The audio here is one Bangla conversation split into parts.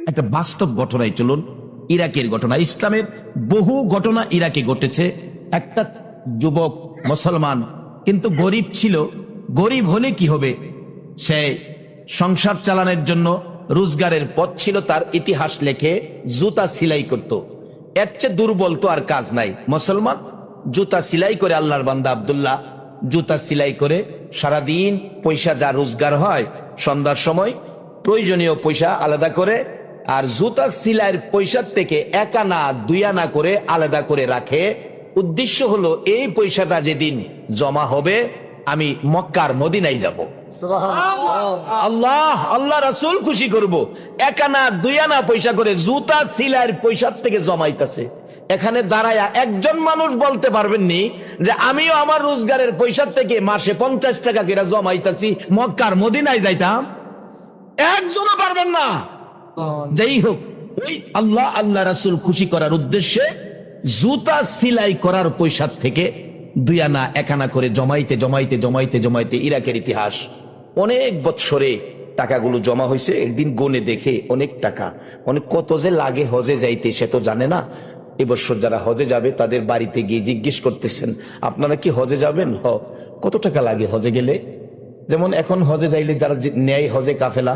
একটা বাস্তব ঘটনায় চলুন, ইরাকের ঘটনা। ইসলামের বহু ঘটনা ইরাকে ঘটেছে। একটা যুবক মুসলমান, কিন্তু গরিব ছিল। গরিব হলে কি হবে, সে সংসার চালানোর জন্য রোজগারের পথ ছিল তার। ইতিহাস লেখে জুতা সেলাই করত। এর চেয়ে দুর্বল তো আর কাজ নাই। মুসলমান জুতা সেলাই করে, আল্লাহর বান্দা আব্দুল্লাহ জুতা সেলাই করে সারাদিন পয়সা যা রোজগার হয়, সন্ধ্যার সময় প্রয়োজনীয় পয়সা আলাদা করে, আর জুতা সেলাইয়ের পয়সার থেকে 1 আনা 2 আনা করে আলাদা করে রাখে। উদ্দেশ্য হলো এই পয়সাটা যেদিন জমা হবে আমি মক্কার মদিনায় যাব, আল্লাহ রাসূল খুশি করব। 1 আনা 2 আনা পয়সা করে জুতা সেলাইয়ের পয়সার থেকে জমাইতেছে। এখানে দাঁড়ায়া একজন মানুষ বলতে পারবেননি যে আমিও আমার রোজগারের পয়সার থেকে মাসে 50 টাকা করে জমাইতেছি, মক্কার মদিনায় যাইতাম। একজনও পারবেন না। যাই হোক, ওই আল্লাহ রাসূল খুশি করার উদ্দেশ্যে জুতা সেলাই করার পয়সার থেকে 2 আনা 1 আনা করে জমাইতে জমাইতে জমাইতে জমাইতে ইরাকের ইতিহাস অনেক বৎসরে টাকাগুলো জমা হয়েছে। একদিন গনে দেখে অনেক টাকা, অনেক কত যে লাগে হজে যাইতে সে তো জানে না। এবছর যারা হজে যাবে তাদের বাড়িতে গিয়ে জিজ্ঞেস করতেছেন, আপনারা কি হজে যাবেন? কত টাকা লাগে হজে গেলে? যেমন এখন হজে যাইলে যারা নেয় হজে কাফেলা,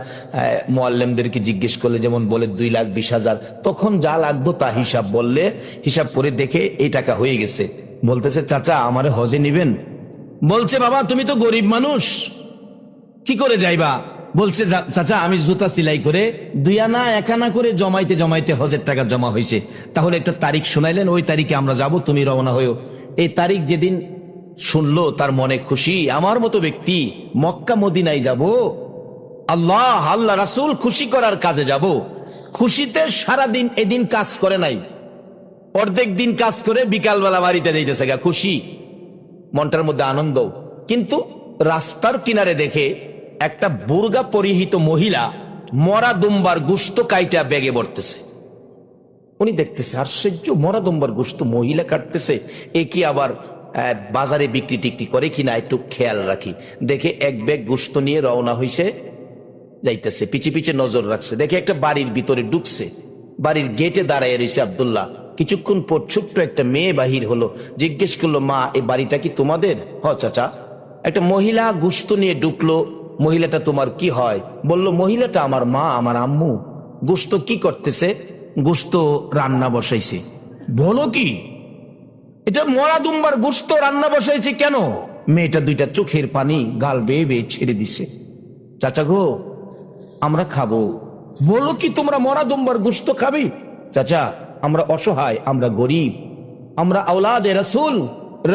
মুআল্লিমদেরকে জিজ্ঞেস করলে যেমন বলে 2,20,000। তখন যা লাগতো তা হিসাব বললে, হিসাব করে দেখে এই টাকা হয়ে গেছে। বলতেছে, চাচা আমারে হজে নিবেন? বলছে, বাবা তুমি তো গরিব মানুষ, কি করে যাইবা? বলছে, চাচা আমি জুতা সেলাই করে 2 আনা 1 আনা করে জমাইতে জমাইতে হজের টাকা জমা হয়েছে। তাহলে একটা তারিখ শুনাইলেন, ওই তারিখে আমরা যাব, তুমি রওনা হইও। এই তারিখ যেদিন শুনলো তার মনে খুশি, আমার মতো ব্যক্তি মক্কা মদিনায় যাব, আল্লাহ রাসূল খুশি করার কাজে যাব। খুশিতে সারাদিন এদিন কাজ করে নাই, অর্ধেক দিন কাজ করে বিকালবেলা বাড়িতে যাইতেছে গা, খুশি, মনটার মধ্যে আনন্দ। কিন্তু রাস্তার কিনারে দেখে একটা বুরগা পরিহিত মহিলা মরা দুম্বার গোশত কাইটা ব্যাগে ভরতেছে। উনি দেখতেছে আশ্চর্য, মরা দুম্বার গোশত মহিলা কাটতেছে, এ কি আবার বাজারে বিক্রি টিক্রি করে কিনা, একটু খেয়াল রাখি। দেখে এক ব্যাগ গোশত নিয়ে রওনা হইছে, যাইতেছে, পিছে পিছে নজর রাখছে। দেখে একটা বাড়ির ভিতরে ঢুকছে, বাড়ির গেটে দাঁড়ায় রয়েছে আব্দুল্লাহ। কিছুক্ষণ পর ছোট্ট একটা মেয়ে বাহির হলো, জিজ্ঞেস করলো, মা এই বাড়িটা কি তোমাদের? চাচা। একটা মহিলা গোশত নিয়ে ঢুকলো। মহিলাটা তোমার কি হয়? বলল, মহিলাটা আমার মা, আমার আম্মু। গোশত কি করতেছে? গোশত রান্না বসাইছে। বলো কি, এটা মরা দুম্বার গোশত রান্না বসাইছে কেন? মেয়েটা 2টা চোখের পানি গাল বেয়ে বেয়ে ছেড়ে দিছে। চাচা গো, আমরা খাবো। বলো কি, তোমরা মরা দুম্বার গোশত খাবে? চাচা আমরা অসহায়, আমরা গরিব, আমরা আওলাদে রাসূল,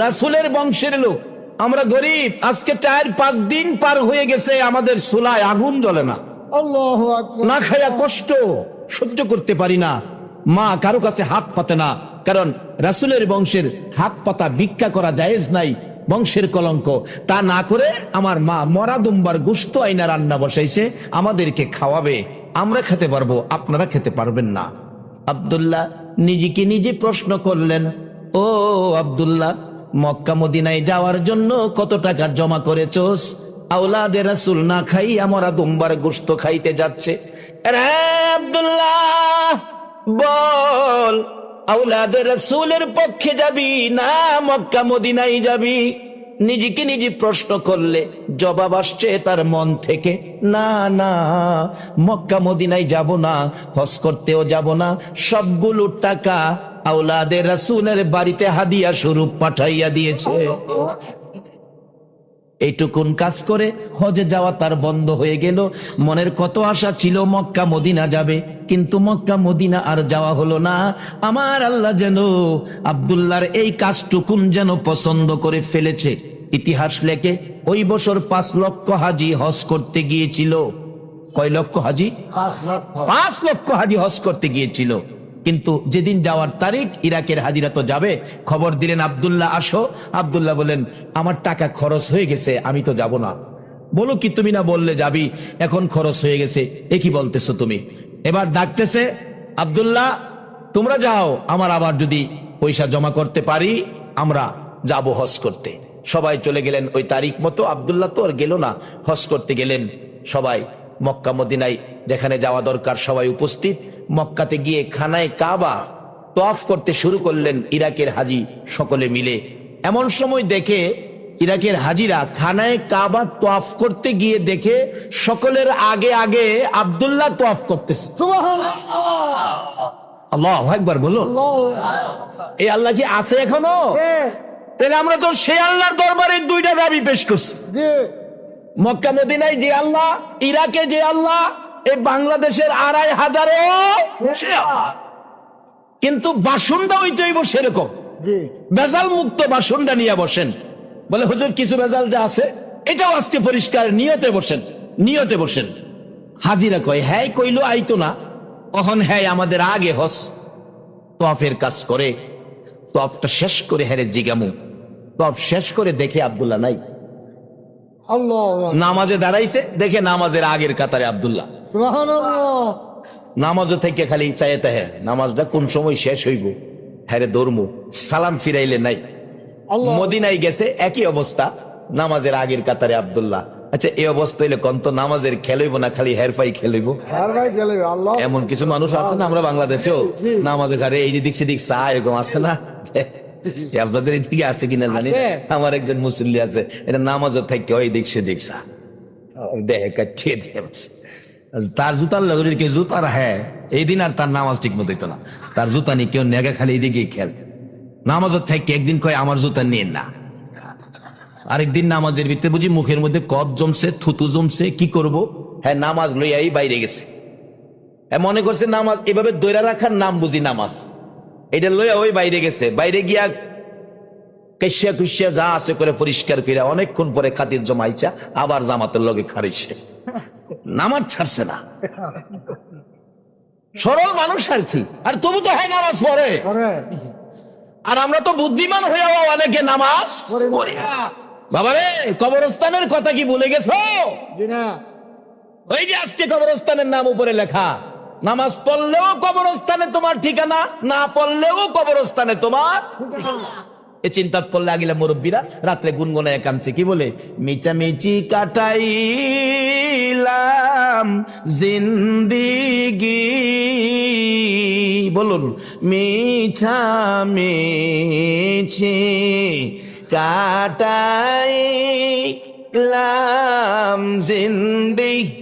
রাসূলের বংশের লোক, আমরা গরিব। আজকে 4-5 দিন পার হয়ে গেছে, আমাদের চুলায় আগুন জ্বলে না, আল্লাহু আকবার, না খায়া কষ্ট সহ্য করতে পারি না। মা কারো কাছে হাত পাতে না, কারণ রাসূলের বংশের হাত পাতা ভিক্ষা করা জায়েজ নাই, বংশের কলঙ্ক। তা না করে আমার মা মরা দুম্বার গোশত আইনা রান্না বসাইছে, আমাদেরকে খাওয়াবে, আমরা খেতে পারবো, আপনারা খেতে পারবেন না। আব্দুল্লাহ নিজেকে নিজে প্রশ্ন করলেন, ও আব্দুল্লাহ, মক্কা মদিনায় যাওয়ার জন্য কত টাকা জমা করেছোস? আওলাদে রাসূল না খাইয়া মরা দুম্বার গোশত খাইতে যাচ্ছে। আরে আব্দুল্লাহ বল, আওলাদে রাসূলের পক্ষে যাবি না মক্কা মদিনায় যাবি? নিজেকে নিজে প্রশ্ন করলে জবাব আসছে তার মন থেকে, না না, মক্কা মদিনায় যাব না, হজ করতেও যাব না, সবগুলো টাকা আওলাদে রাসূলের বাড়িতে হাদিয়া স্বরূপ পাঠাইয়া দিয়েছে। এইটুকুন কাজ করে হজে যাওয়া তার বন্ধ হয়ে গেল। মনের কত আশা ছিল মক্কা মদিনা যাবে, কিন্তু মক্কা মদিনা আর যাওয়া হলো না। আমার আল্লাহ যেন আব্দুল্লাহর এই কাজটুকুন যেন পছন্দ করে ফেলেছে। ইতিহাস লেখে ওই বছর 5 লক্ষ হাজি হজ করতে গিয়েছিল। কয় লক্ষ হাজি? 5 লক্ষ হাজি হজ করতে গিয়েছিল। কিন্তু যেদিন যাওয়ার তারিখ, ইরাকের হাজিরা তো যাবে, খবর দিলেন আব্দুল্লাহ আসো। আব্দুল্লাহ বলেন, আমার টাকা খরচ হয়ে গেছে, আমি তো যাব না। বলো কি, তুমি না বললে যাবি, এখন খরচ হয়ে গেছে, এ কি বলতেছো তুমি? এবার ডাকতেছে, আব্দুল্লাহ তোমরা যাও, আমার আবার যদি পয়সা জমা করতে পারি আমরা যাব হজ করতে। সবাই চলে গেলেন ওই তারিখ মতো। আব্দুল্লাহ তো আর গেল না, হজ করতে গেলেন। সবাই মক্কা মদিনায় যেখানে যাওয়া দরকার সবাই উপস্থিত। মক্কাতে গিয়ে খানায় কাবা তওয়াফ করতে শুরু করলেন ইরাকের হাজি সকলে মিলে। এমন সময় দেখে ইরাকের হাজিরা খানায় কাবা তওয়াফ করতে গিয়ে দেখে সকলের আগে আগে আব্দুল্লাহ তওয়াফ করতেছে। আল্লাহু আকবার বলুন। এই আল্লাহ কি আছে এখনো? তাহলে আমরা তো সেই আল্লাহর দরবারে দুইটা দাবি পেশ করছি, মক্কা মদিনায় যে আল্লাহ, ইরাকে যে আল্লাহ, এই বাংলাদেশের 2500 কিন্তু বাসনটা হইতে হইব সেরকম বেজাল মুক্ত বাসনটা নিয়ে বসেন। বলে হুজুর কিছু বেজাল যা আছে এটাও আজকে পরিষ্কার, নিয়তে বসেন, নিয়তে বসেন। হাজিরা কয় হ্যাঁ কইলো আইতো না, অহন হ্যাঁ আমাদের আগে হস তওয়াফের কাজ করে তওয়াফটা শেষ করে হেরে জিগামু। তওয়াফ শেষ করে দেখে আব্দুল্লাহ নাই। নামাজে দাঁড়াইছে, দেখে নামাজের আগের কাতারে আব্দুল্লাহ। নামাজও থেকে খালি চাইতে হ্যাঁ নামাজটা কোন সময় শেষ হইব, হ্যাঁ দৌড়মু, সালাম ফিরাইলে নাই। মদিনায় গেছে একই অবস্থা, নামাজের আগের কাতারে আব্দুল্লাহ। আচ্ছা এই অবস্থা হইলে কন্ত নামাজের খেলইব না খালি হেরফাই খেলইব? এমন কিছু মানুষ আছে না আমরা বাংলাদেশেও নামাজে ঘরে এই যে দিকছে দিক চা এরকম আছে না? আপনাদের এদিকে আছে কিনা জানি না। আমার একজন মুসল্লি আছে, এটা নামাজও থাকে ওই দিক সে দিক চা তার জুতার লগে যদি কেউ জুতা রাখে এই দিন আর তার নামাজ ঠিক মতো হইতো না। তার জুতা নিয়ে কেউ নেগা খালি এইদিকে খেল। নামাজের থেকে একদিন কয় আমার জুতা নিয়ে না, আরেকদিন নামাজের ভিতরে বুঝি মুখের মধ্যে কফ জমছে, থুতু জমছে, কি করব? হ্যাঁ নামাজ লইয়াই বাইরে গেছে। হ্যাঁ মনে করছে নামাজ এভাবে দৈরা রাখার নাম বুঝি নামাজ, এটা লইয়া ওই বাইরে গেছে। বাইরে গিয়া কেশিয়া কুশিয়া যা আছে করে পরিষ্কার করে অনেকক্ষণ পরে খাতির জমাইছা আবার জামাতের লগে খারিছে, নামাজ ছাড়ছে না। সরল মানুষ আর কি, আর তবু তো হ্যাঁ নামাজ পড়ে। আর আমরা তো বুদ্ধিমান হইয়াও অনেকে নামাজ পড়ি না। বাবারে কবরস্থানের কথা কি ভুলে গেছো? ওই যে আজকে কবরস্থানের নাম উপরে লেখা, নামাজ পড়লেও কবরস্থানে তোমার ঠিকানা, না পড়লেও কবরস্থানে তোমার এ চিন্তা পড়লে আগিলা মুরব্বীরা রাত্রে গুনগুনায় কাঁদছে, কি বলে? মিচামিচি কাটাইলাম জিন্দিগি, বলুন মিছামিছি কাটাইলাম জিন্দিগি,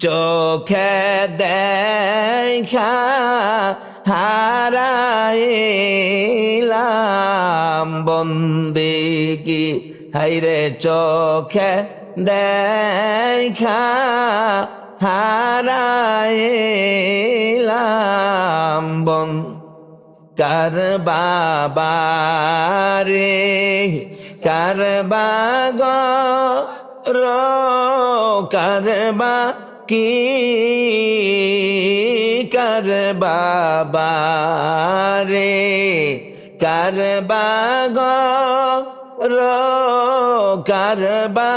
চোখে দেখা হারাইলাম বন্দেগি, হাইরে চোখে দেখা হারাইলাম বন। কার বাবারে কার বাগ কারবা কি কার বাবারে কারবা কারবা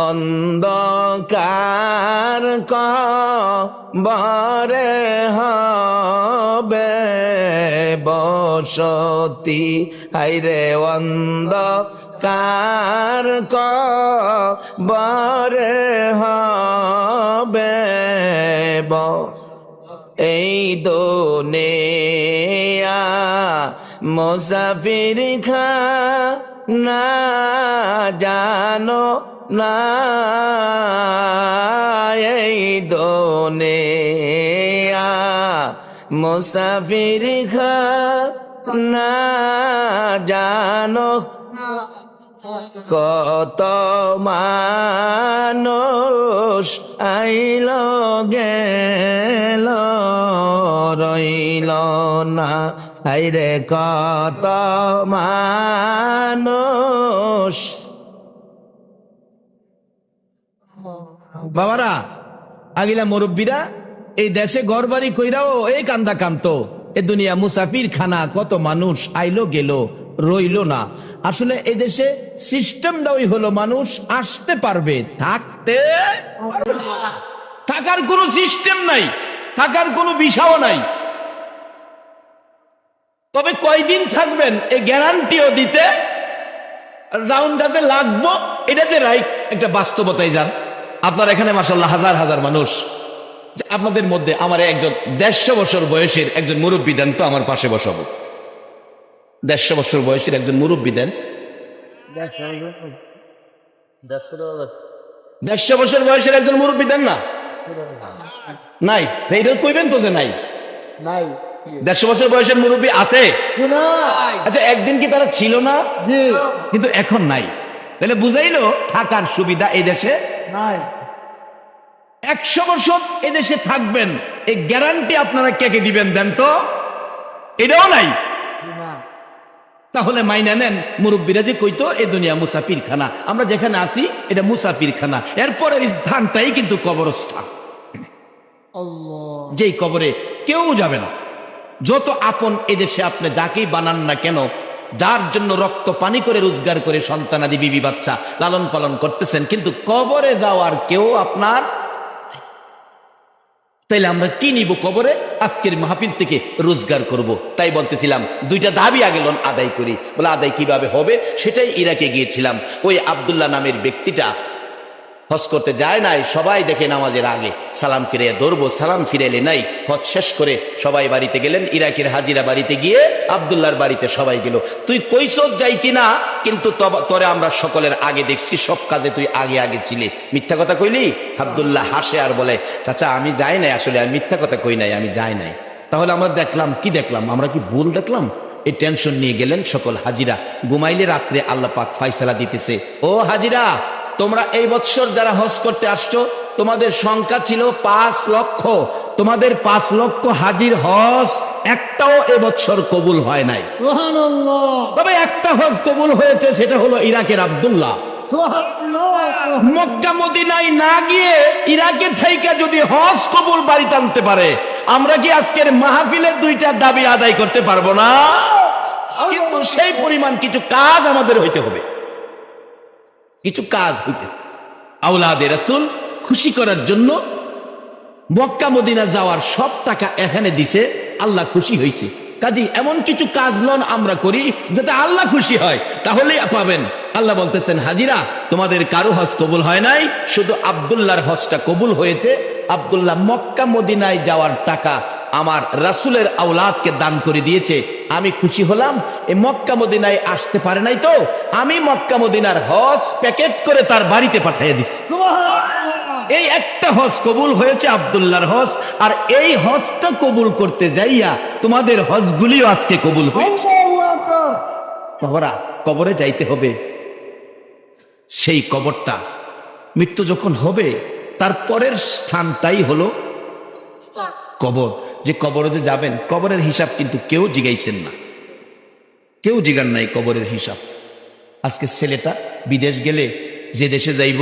অন্ধকার কবরে হবে বসতি, হাইরে অন্ধকার কবরে হবে এই দুনিয়া মুসাফির খানা জানো না, এই দুনিয়া মুসাফির খানা জানো, কত মানুষ আইল গেল রইল না, হাইরে কত মানুষ। বাবারা আগিলা মুরব্বীরা এই দেশে ঘর বাড়ি কইরাও এই কান্দা কান্ত, এ দুনিয়া মুসাফির খানা, কত মানুষ আইলো গেল রইল না। আসলে এই দেশে সিস্টেমটাই হলো মানুষ আসতে পারবে, থাকতে থাকার কোনো সিস্টেম নাই, থাকার কোনো বিষয়ও নাই। তবে কয়দিন থাকবেন এই গ্যারান্টিও দিতে জাউন গাছে লাগবো, এটা যে রাইট একটা বাস্তবতায় যান। আপনার এখানে মাশাআল্লাহ হাজার হাজার মানুষ, আপনাদের মধ্যে আমার একজন 150 বছর বয়সের একজন মুরব্বী দেন তো, আমার পাশে বসাবো। 150 বছর বয়সের একজন মুরব্বী দেন। 150 বছর বয়সের একজন মুরব্বী দেন না? নাই? এইটা কইবেন তো যে নাই? 150 বছর বয়সের মুরব্বী আছে? আচ্ছা, একদিন কি তারা ছিল না? কিন্তু এখন নাই। তাহলে বুঝাইলো থাকার সুবিধা এই দেশে নাই। 100 বছর এই দেশে থাকবেন, এই গ্যারান্টি আপনারা কে কে দিবেন দেন তো? এটাও নাই। তাহলে মাইনা নেন মুরব্বীরা যে কইতো এ দুনিয়া মুসাফির খানা, আমরা যেখানে আছি এটা মুসাফির খানা, এরপরের স্থানটাই কিন্তু কবরস্থান। যেই কবরে কেউ যাবে না। যত আপন এদেশে আপনি যাকেই বানান না কেন, যার জন্য রক্ত পানি করে রোজগার করে সন্তানাদি বিবি বাচ্চা লালন পালন করতেছেন, কিন্তু কবরে যাওয়ার কেউ আপনার। তাইলে আমরা কি নিব কবরে? আজকের মাহফিল থেকে রোজগার করব। তাই বলতেছিলাম দুইটা দাবি আগে আদায় করি। বলে আদায় কিভাবে হবে? সেটাই ইরাকে গিয়েছিলাম। ওই আব্দুল্লাহ নামের ব্যক্তিটা হজ করতে যায় নাই, সবাই দেখে নামাজের আগে সালাম ফিরে ধরবো, সালাম ফিরেলে নাই। হজ শেষ করে সবাই বাড়িতে গেলেন। ইরাকের হাজিরা বাড়িতে গিয়ে আব্দুল্লাহর বাড়িতে সবাই গেল। তুই কইসত যাই কিনা, কিন্তু তোরে আমরা সকলের আগে দেখছি, সব কাজে তুই আগে আগে ছিলি, মিথ্যা কথা কইলি? আব্দুল্লাহ হাসে আর বলে, চাচা আমি যাই নাই, আসলে আমি মিথ্যা কথা কই নাই, আমি যাই নাই। তাহলে আমরা দেখলাম কি? দেখলাম আমরা কি ভুল দেখলাম? এই টেনশন নিয়ে গেলেন সকল হাজিরা। ঘুমাইলে রাত্রে আল্লাহ পাক ফায়সালা দিতেছে, ও হাজিরা, তোমরা এই বছর যারা হজ করতে আসছো, তোমাদের সংখ্যা ছিল 5 লক্ষ। তোমাদের 5 লক্ষ হাজির হজ একটাও এবছর কবুল হয় নাই। তবে একটা হজ কবুল হয়েছে, সেটা হলো ইরাকের আব্দুল্লাহ। মক্কা মদিনায় না গিয়ে ইরাকে থেকে যদি হজ কবুল বাড়িতে আনতে পারে, আমরা কি আজকের মাহফিলের দুইটা দাবি আদায় করতে পারবো না? কিন্তু সেই পরিমাণ কিছু কাজ আমাদের হইতে হবে, কিছু কাজ হইতে। আওলাদে রাসূল খুশি করার জন্য মক্কা মদিনা যাওয়ার সব টাকা এখানে দিছে, আল্লাহ খুশি হয়েছে। কাজী এমন কিছু কাজ লন আমরা করি যাতে আল্লাহ খুশি হয়, তাহলেই পাবেন। আল্লাহ বলতেছেন, হাজিরা তোমাদের কারো হজ কবুল হয় নাই, শুধু আব্দুল্লাহর হজটা কবুল হয়েছে। আব্দুল্লাহ মক্কা মদিনায় যাওয়ার টাকা আমার রাসূলের আওলাদকে দান করে দিয়েছে, আমি খুশি হলাম। এই মক্কা মদিনায় আসতে পারে নাই তো আমি মক্কা মদিনার হজ প্যাকেট করে তার বাড়িতে পাঠিয়ে দিচ্ছি। এই একটা হজ কবুল হয়েছে, আব্দুল্লাহর হজ। আর এই হজটা কবুল করতে যাইয়া তোমাদের হজগুলিও আজকে কবুল হয়েছে। কবরে যাইতে হবে। সেই কবরটা মৃত্যু যখন হবে, তারপরের স্থানটাই হলো কবর। যে কবরে যে যাবেন, কবরের হিসাব কিন্তু কেউ জিগাইছেন না, কেউ জিগান নাই কবরের হিসাব। আজকে ছেলেটা বিদেশ গেলে যে দেশে যাইব,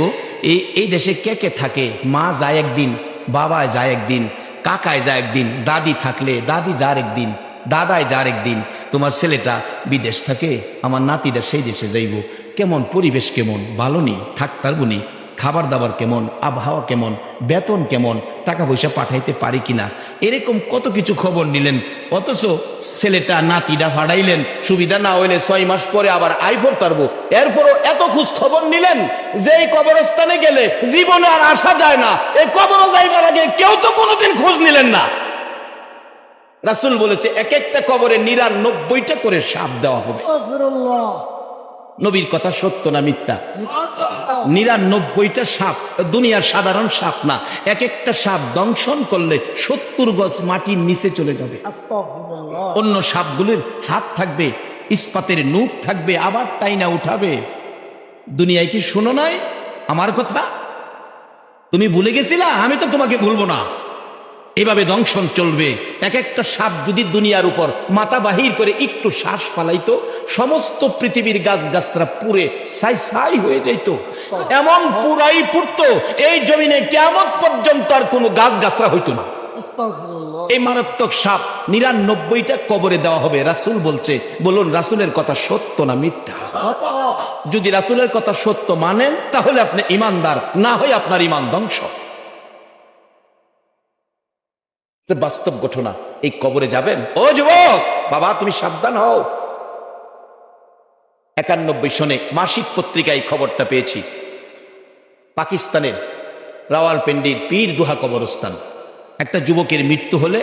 এই দেশে কে কে থাকে? মা যায় একদিন, বাবা যায় একদিন, কাকায় যায় একদিন, দাদি থাকলে দাদি যার একদিন, দাদায় যার একদিন। তোমার ছেলেটা বিদেশ থাকে, আমার নাতিটা সেই দেশে যাইব। কেমন পরিবেশ, কেমন ভালো নি থাকতার বুনি, খাবার দাবার কেমন, আবহাওয়া কেমন, বেতন কেমন, টাকা পয়সা পাঠাইতে পারি কিনা, এরকম কত কিছু খবর নিলেন। অথচ ছেলেটা নাতিটা ফাড়াইলেন, সুবিধা না হইলে 6 মাস পরে আবার আইফোর তারবো, এরপরও এত খোঁজ খবর নিলেন যে এই কবরস্থানে গেলে জীবনে আর আসা যায় না। এই কবর যাইবার আগে কেউ তো কোনোদিন খোঁজ নিলেন না। রাসূল বলেছে এক একটা কবরে 99টা করে সাপ দেওয়া হবে। নবীর কথা সত্য না মিথ্যা? 99টা সাপ, দুনিয়ার সাধারণ সাপ না। এক একটা সাপ দংশন করলে 70 গজ মাটির নিচে চলে যাবে। অন্য সাপগুলির হাত থাকবে, ইস্পাতের নূক থাকবে, আবার টাইনা উঠাবে। দুনিয়ায় কি শুনো নাই আমার কথা? তুমি ভুলে গেছিলা? আমি তো তোমাকে ভুলবো না। এভাবে দংশন চলবে। এক একটা সাপ যদি দুনিয়ার উপর মাথা বাহির করে একটু শ্বাস ফালাইতো, সমস্ত পৃথিবীর গাছ গাছরা পুড়ে ছাই ছাই হয়ে যাইতো। এমন পুরাই পুড়তো, এই জমিনে কিয়ামত পর্যন্ত আর কোনো গাছ গাছরা হইতো না। এই মারাত্মক সাপ 99টা কবরে দেওয়া হবে। রাসূল বলছে, বলুন রাসূলের কথা সত্য না মিথ্যা? যদি রাসূলের কথা সত্য মানেন তাহলে আপনি ঈমানদার, না হয় আপনার ঈমান ধ্বংস। বাস্তব ঘটনা। এই কবরে যাবেন, ও যুবক বাবা তুমি সাবধান হও। 91 সনে মাসিক পত্রিকায় খবরটা পেয়েছি। পাকিস্তানের রাওয়ালপিন্ডির পীর দুহা কবরস্থান, একটা যুবকের মৃত্যু হলে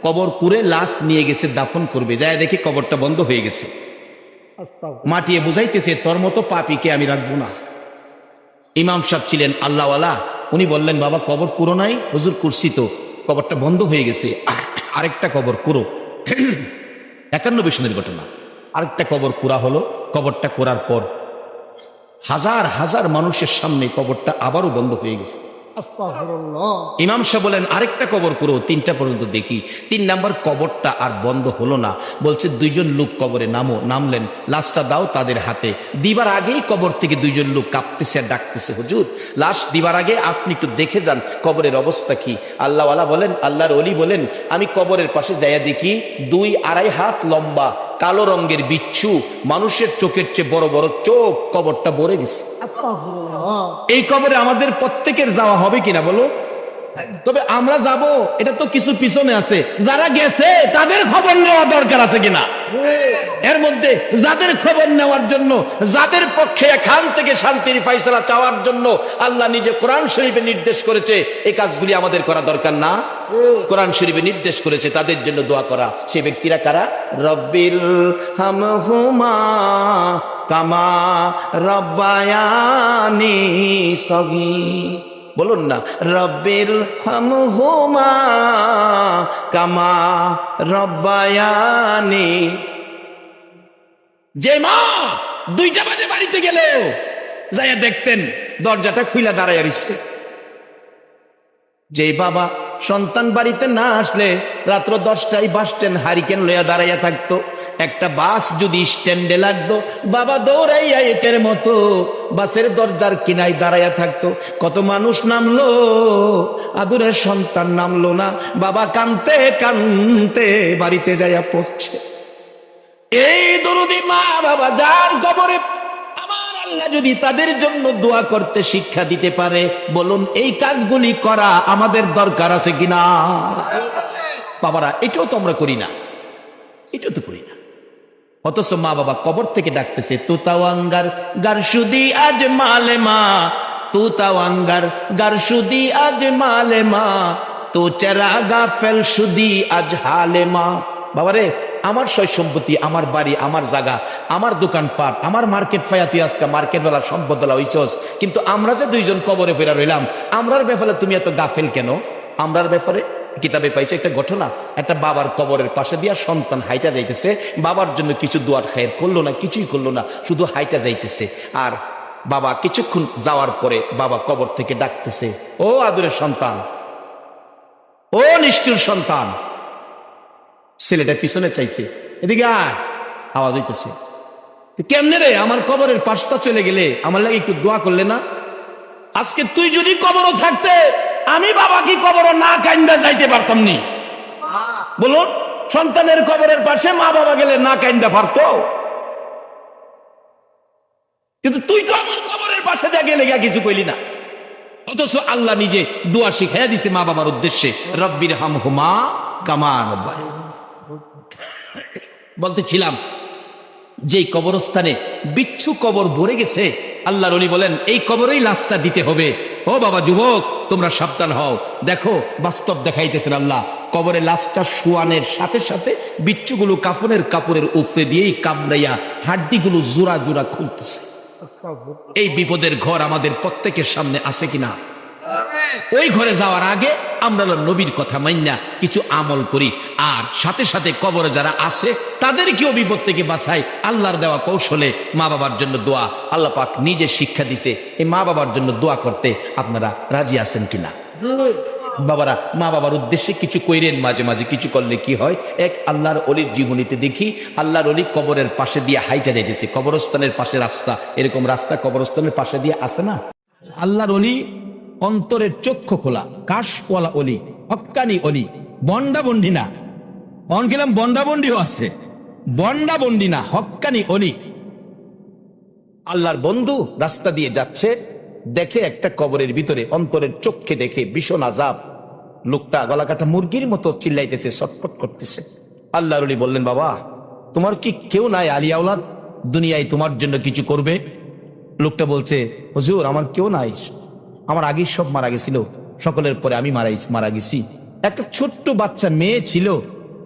কবর কুড়ে লাশ নিয়ে গেছে দাফন করবে, যায় দেখি কবরটা বন্ধ হয়ে গেছে। মাটিয়ে বুঝাইতেছে তোর মতো পাপীকে আমি রাখবো না। ইমাম সাহেব ছিলেন আল্লাহওয়ালা, উনি বললেন বাবা কবর কুড়ো নাই? হুজুর কুরসি তো, কবরটা বন্ধ হয়ে গেছে, আরেকটা কবর কুড়ো। 91 সনের ঘটনা। আরেকটা কবর কুড়া হলো। কবরটা করার পর হাজার হাজার মানুষের সামনে কবরটা আবারও বন্ধ হয়ে গেছে। ইমাম সাহেব বলেন আরেকটা কবর করো, 3টা পর্যন্ত দেখি। 3 নাম্বার কবরটা আর বন্ধ হলো না। বলছে 2জন লোক কবরে নামো, নামলেন, লাশটা দাও তাদের হাতে। দিবার আগেই কবর থেকে 2জন লোক কাঁপতেছে আর ডাকতেছে, হুজুর লাশ দিবার আগে আপনি একটু দেখে যান কবরের অবস্থা কি। আল্লাহওয়ালা বলেন, আল্লাহর ওলি বলেন, আমি কবরের পাশে যাইয়া দেখি 2-2.5 হাত লম্বা কালো রঙের বিচ্ছু, মানুষের চোখের চেয়ে বড় বড় চোখ, কবরটা ভরে গেছে। এই কবরে আমাদের প্রত্যেকের যাওয়া হবে কিনা বলো? তবে আমরা যাব এটা তো কিছু পিছনে আছে, যারা গেছে তাদের খবর নেওয়া দরকার আছে কিনা। এর মধ্যে যাদের খবর নেওয়ার জন্য, যাদের পক্ষে এখান থেকে শান্তির ফায়সালা চাওয়ার জন্য আল্লাহ নিজে কোরআন শরীফে নির্দেশ করেছে, এই কাজগুলি আমাদের করা দরকার না? কোরআন শরীফে নির্দেশ করেছে তাদের জন্য দোয়া করা। সেই ব্যক্তিরা কারা? রব্বির হামহুমা কামা রব্বায়ানি সগীর। বলুন না, রব্বির হামহুমা কামা রব্বায়ানি। যে মা 2টা বাজে বাড়িতে গেলেও যাইয়া দেখতেন দরজাটা খুইলা দাঁড়াইয়া রইছে। যে বাবা সন্তান বাড়িতে না আসলে রাত্র 10টায় বাস স্ট্যান্ড হারিকেন লইয়া দাঁড়াইয়া থাকতো। একটা বাস যদি স্ট্যান্ডে লাগতো, বাবা দৌড়াইয়া একের মতো বাসের দরজার কিনাই দাঁড়াইয়া থাকতো। কত মানুষ নামলো, আদুরের সন্তান নামলো না, বাবা কানতে কানতে বাড়িতে যাইয়া পড়ছে। এই দরুদি মা বাবা যার কবরে আমার আল্লাহ যদি তাদের জন্য দোয়া করতে শিক্ষা দিতে পারে, বলুন এই কাজগুলি করা আমাদের দরকার আছে কিনা? বাবারা এটাও তো আমরা করি না, এটাও তো করি না। অথচ মা বাবা কবর থেকে ডাকতেছে, তুতাওয়াঙ্গার গারসুদি আজ মালে মা, তুতাওয়াঙ্গার গারসুদি আজ মালে মা, তো চেরাগা ফেল সুদি আজ হালে মা। বাবারে আমার সয় সম্পত্তি, আমার বাড়ি, আমার জায়গা, আমার দোকানপাট, আমার মার্কেট ফায়া, তুই আজকে মার্কেট বেলা সম্পদলা হইছস, কিন্তু আমরা যে 2জন কবরে ফেরা রইলাম, আমরার ব্যাপারে তুমি এত গাফেল কেন? আমরার ব্যাপারে কিতাবে পাইছে একটা ঘটনা, একটা বাবার কবরের পাশে দিয়া সন্তান হাইটা যাইতেছে, বাবার জন্য কিছু দোয়ার খায়ের করলো না, কিছুই করলো না, শুধু হাইটা যাইতেছে। আর বাবা কিছুক্ষণ যাওয়ার পরে বাবা কবর থেকে ডাকতেছে, ও আদরের সন্তান, ও নিষ্ঠুর সন্তান। ছেলেটা পিছনে চাইছে, এদিকে আয়, আওয়াজ হইতেছে, কেমনে রে আমার কবরের পাশটা চলে গেলে, আমার লাগে একটু দোয়া করলে না? আজকে তুই যদি কবরও থাকতে, আমি বাবা কি কবরও না কাইন্দা যাইতে পারতাম নি? বলুন, সন্তানের কবরের পাশে মা বাবা গেলে না কাইন্দা পারতো? কিন্তু তুই তো আমার কবরের পাশে যা গেলে কিছু কইলি না। অথচ আল্লাহ নিজে দোয়া শিখাইয়া দিছে মা বাবার উদ্দেশ্যে, রব্বির হামহুমা কামা রব্বায়ানি। বলতেছিলাম যেই কবরস্থানে বিচ্ছু কবর ভরে গেছে, আল্লাহর ওলি বলেন এই কবরেই লাশটা দিতে হবে। ও বাবা যুবক, তোমরা সাবধান হও। দেখো বাস্তব দেখাইতেছেন আল্লাহ, কবরে লাশটা শুয়ানের সাথে সাথে বিচ্ছুগুলো কাফনের কাপড়ের উপরে দিয়েই কামড়াইয়া হাড্ডিগুলো জোড়া জোড়া খুলতেছে। এই বিপদের ঘর আমাদের প্রত্যেকের সামনে আছে কিনা? ওই ঘরে যাওয়ার আগে আমরা নবীর কথা মাইনা কিছু আমল করি, আর সাথে সাথে কবরে যারা আছে তাদেরকেও বিপদ থেকে বাঁচাই। আল্লাহর দেওয়া কৌশলে মা বাবার জন্য দোয়া আল্লাহ পাক নিজে শিক্ষা দিছে। এই মা বাবার জন্য দোয়া করতে আপনারা রাজি আছেন কিনা? বাবারা মা বাবার উদ্দেশ্যে কিছু কইরেন, মাঝে মাঝে কিছু করলে কি হয়। এক আল্লাহর অলির জীবনীতে দেখি, আল্লাহর অলি কবরের পাশে দিয়ে হাইটা যাইতেছে। কবরস্থানের পাশে রাস্তা, এরকম রাস্তা কবরস্থানের পাশে দিয়ে আসে না? আল্লাহর অলি অন্তরের চক্ষু খোলা, কাশওয়ালা অলি, হক্কানি অলি, বন্ডা বন্ডি না। অনকিলাম বন্ডা বন্ডিও আছে, বন্ডা বন্ডি না, হক্কানি অলি। আল্লাহর বন্ধু রাস্তা দিয়ে যাচ্ছে, দেখে একটা কবরের ভিতরে অন্তরের চোখে দেখে ভীষণ আযাব। লোকটা গলা কাটা মুরগির মতো চিল্লাইতেছে, ছটফট করতেছে। আল্লাহর ওলি বললেন, বাবা তোমার কি কেউ নাই আলিয়া আওলাদ দুনিয়ায় তোমার জন্য কিছু করবে? লোকটা বলছে, হুজুর আমার কেউ নাই, আমার আগেই সব মারা গেছিল, সকলের পরে আমি মারা গেছি। একটা ছোট্ট বাচ্চা মেয়ে ছিল,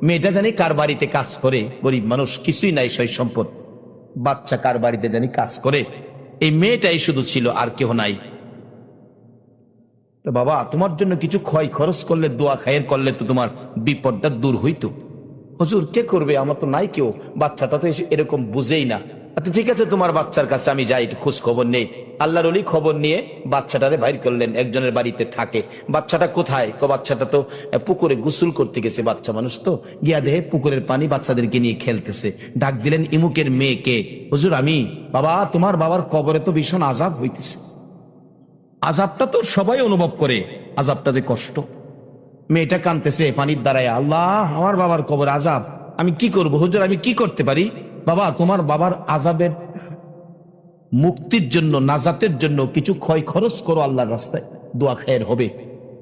মেয়েটা জানি কার বাড়িতে কাজ করে, গরিব মানুষ, কিছুই নাই সয় সম্পদ, বাচ্চা কার বাড়িতে জানি কাজ করে, এই মেয়েটাই শুধু ছিল, আর কেউ নাই। তো বাবা তোমার জন্য কিছু ক্ষয় খরচ করলে, দোয়া খায়ের করলে তো তোমার বিপদটা দূর হইতো। হুজুর কে করবে, আমার তো নাই কেউ, বাচ্চাটা তো এরকম বুঝেই না। আচ্ছা ঠিক আছে, তোমার বাচ্চার কাছে আমি যাই, খোঁজ খবর নেই। আল্লাহর ওলি খবর নিয়ে বাচ্চাটারে বাইর করলেন, একজনের বাড়িতে থাকে। বাচ্চাটা কোথায়? বাচ্চাটা তো পুকুরে গোসল করতে গেছে, বাচ্চা মানুষ তো, গিয়া দেহে পুকুরের পানি বাচ্চাদেরকে নিয়ে খেলতেছে। ডাক দিলেন ইমুকের মেয়েকে, হুজুর আমি। বাবা তোমার বাবার কবরে তো ভীষণ আযাব হইতেছে। আযাবটা তো সবাই অনুভব করে, আযাবটা যে কষ্ট। মেয়েটা কাঁদতেছে পানির দ্বারায়, আল্লাহ আমার বাবার কবর আযাব, আমি কি করব হুজুর, আমি কি করতে পারি? বাবা তোমার বাবার আযাবের মুক্তির জন্য, নাজাতের জন্য কিছু ক্ষয় খরচ করো আল্লাহর রাস্তায়, দোয়া খায়ের হবে।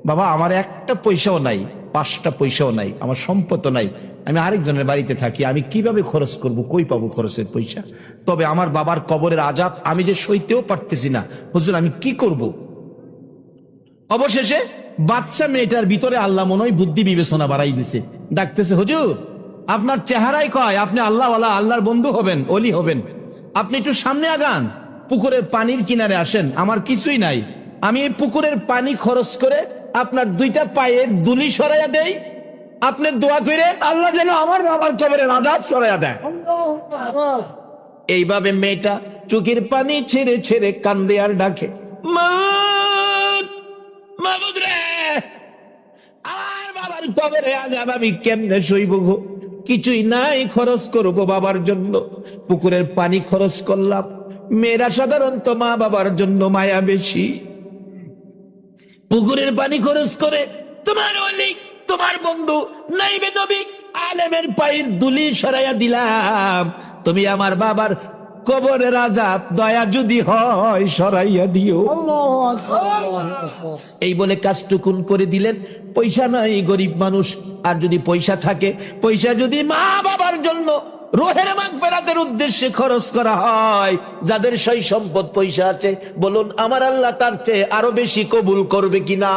বাবা আমার একটা পয়সাও নাই, 5টা পয়সাও নাই, আমার সম্পদও নাই, আমি আরেকজনের বাড়িতে থাকি, আমি কিভাবে খরচ করব, কই পাবো খরচের পয়সা? তবে আমার বাবার কবরের আযাব আমি যে সইতেও পারতেছি না হুজুর, আমি কি করব? অবশেষে বাচ্চা মেয়েটার ভিতরে আল্লাহ মনে হয় বুদ্ধি বিবেচনা বাড়াই দিছে, ডাকতেছে হুজুর আপনার চেহারাই কয় আপনি আল্লাহওয়ালা, আল্লাহর বন্ধু হবেন, ওলি হবেন, আপনি একটু সামনে আগান, পুকুরের পানির কিনারে আসেন, আমার কিছুই নাই, আমি এই পুকুরের পানি খরচ করে আপনার 2টা পায়ের দুলি সরাইয়া দেই, আপনি দোয়া করে আল্লাহ যেন আমার বাবার কবরের আযাব সরাইয়া দেয়। এইভাবে মেয়েটা চোখের পানি ছেড়ে ছেড়ে কান্দে আর ডাকে, মা মাবুদ রে, আমার বাবার কবরে আযাব আমি কেমনে সইব গো, কিছুই নাই, খরচ করবো বাবার জন্য, পুকুরের পানি খরচ করলাম। মেয়েরা সাধারণত মা বাবার জন্য মায়া বেশি, পুকুরের পানি খরচ করে তোমার ওলি, তোমার বন্ধু নাইবে নবী আলেমের পায়ের দুলি সরাইয়া দিলাম, তুমি আমার বাবার কবরের আযাব দয়া যদি হয় সরাইয়া দিও। এই বলে কাজটুকুন করে দিলেন। পয়সা নাই, গরিব মানুষ, আর যদি পয়সা থাকে, পয়সা যদি মা বাবার জন্য রোহের মাগফিরাতের উদ্দেশ্যে খরচ করা হয়, যাদের সই সম্পদ পয়সা আছে, বলুন আমার আল্লাহ তার চেয়ে আরো বেশি কবুল করবে কিনা?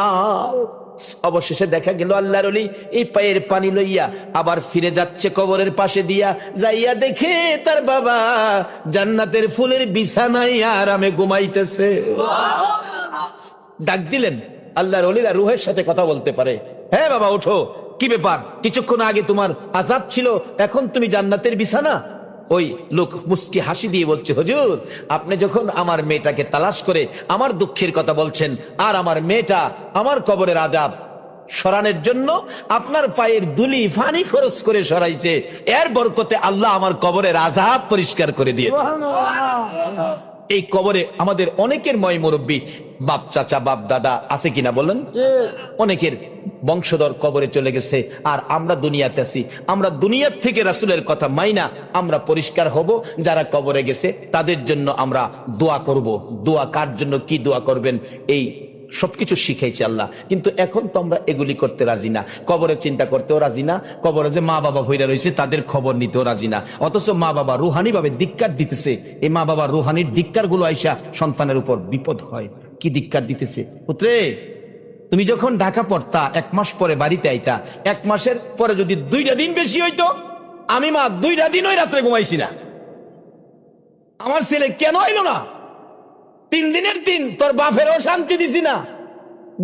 অবশেষে দেখা গেল আল্লাহর ওলি এই পায়ের পানি লইয়া আবার ফিরে যাচ্ছে কবরের পাশে দিয়া, যাইয়া দেখে তার বাবা জান্নাতের ফুলের বিছানায় আরামে ঘুমাইতেছে। ডাক দিলেন, আল্লাহর ওলিরা রুহের সাথে কথা বলতে পারে, হ্যাঁ বাবা ওঠো, কি ব্যাপার, কিছুক্ষণ আগে তোমার আযাব ছিল, এখন তুমি জান্নাতের বিছানা? ওই লোক মুস্কি হাসি দিয়ে বলছে, হুজুর আপনি যখন আমার মেয়েটাকে তালাশ করে আমার দুঃখের কথা বলছেন, আর আমার মেয়েটা আমার কবরের আযাব সরানোর জন্য আপনার পায়ের দুলি পানি খরচ করে সরাইছে, এর বরকতে আল্লাহ আমার কবরের আযাব পরিষ্কার করে দিয়েছে। এই কবরে আমাদের অনেকের ময় মুরব্বী, বাপ চাচা বাপ দাদা আছে কিনা বলেন? অনেকের বংশধর কবরে চলে গেছে, আর আমরা দুনিয়াতে আছি। আমরা দুনিয়ার থেকে রাসূলের কথা মাইনা আমরা পরিষ্কার হব, যারা কবরে গেছে তাদের জন্য আমরা দোয়া করব। দোয়া কার জন্য, কি দোয়া করবেন, এই সবকিছু শিখাইছে আল্লাহ, কিন্তু এখন তো আমরা এগুলি করতে রাজি না, কবরের চিন্তা করতেও রাজি না, কবরে যে মা বাবা হইরা রয়েছে তাদের খবর নিতেও রাজি না, অথচ মা বাবা রুহানি ভাবে ধিক্কার দিতেছে। এই মা বাবার রুহানির ধিক্কার গুলো আইসা সন্তানের উপর বিপদ হয়। কি ধিক্কার দিতেছে? পুত্রে তুমি যখন ঢাকা পড়তা, 1 মাস পরে বাড়িতে আইতা, 1 মাসের পরে যদি 2টা দিন বেশি হইতো, আমি মা 2টা দিন ওই রাত্রে ঘুমাইছি না, আমার ছেলে কেন আইলো না? 3 দিনের 3 তোর বাপেরও শান্তি দিছি না,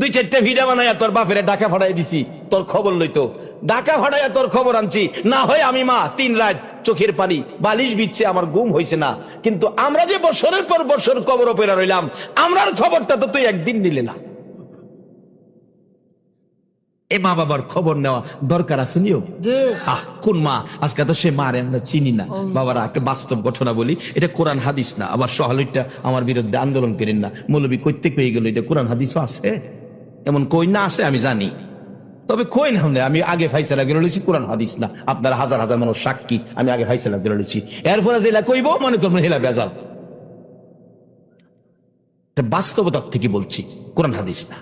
2-4টা ভিডা বানাইয়া তোর বাপেরে ঢাকা ফাটাই দিছি, তোর খবর লইতো, ঢাকা ফাটাইয়া তোর খবর আনছি না, হয় আমি মা 3 রাত চোখের পানি বালিশ বিচ্ছে আমার ঘুম হয়েছে না, কিন্তু আমরা যে বছরের পর বছর কবর পেরা রইলাম, আমরার খবরটা তো তুই একদিন দিলে না। এ মা বাবার খবর নেওয়া দরকার আছে নিও। কোন মা, আজকে তো সে মারে আমরা চিনি না। বাবারা একটা বাস্তব ঘটনা বলি, এটা কোরআন হাদিস না, আবার সহালুইটা আমার বিরুদ্ধে আন্দোলন করেন না, মৌলবী কইতে পেয়ে গেল, এটা কোরআন হাদিসও আছে, এমন কই না আছে আমি জানি, তবে কই না হলে আমি আগে ফাইসালা করে লইছি, কোরআন হাদিস না, আপনার হাজার হাজার মানুষ সাক্ষী, আমি আগে ফাইসালা করে লইছি, এরপরে যেটা কইব মনে করবেন হেলা বেজাল। বাস্তবতা থেকে বলছি, কোরআন হাদিস না।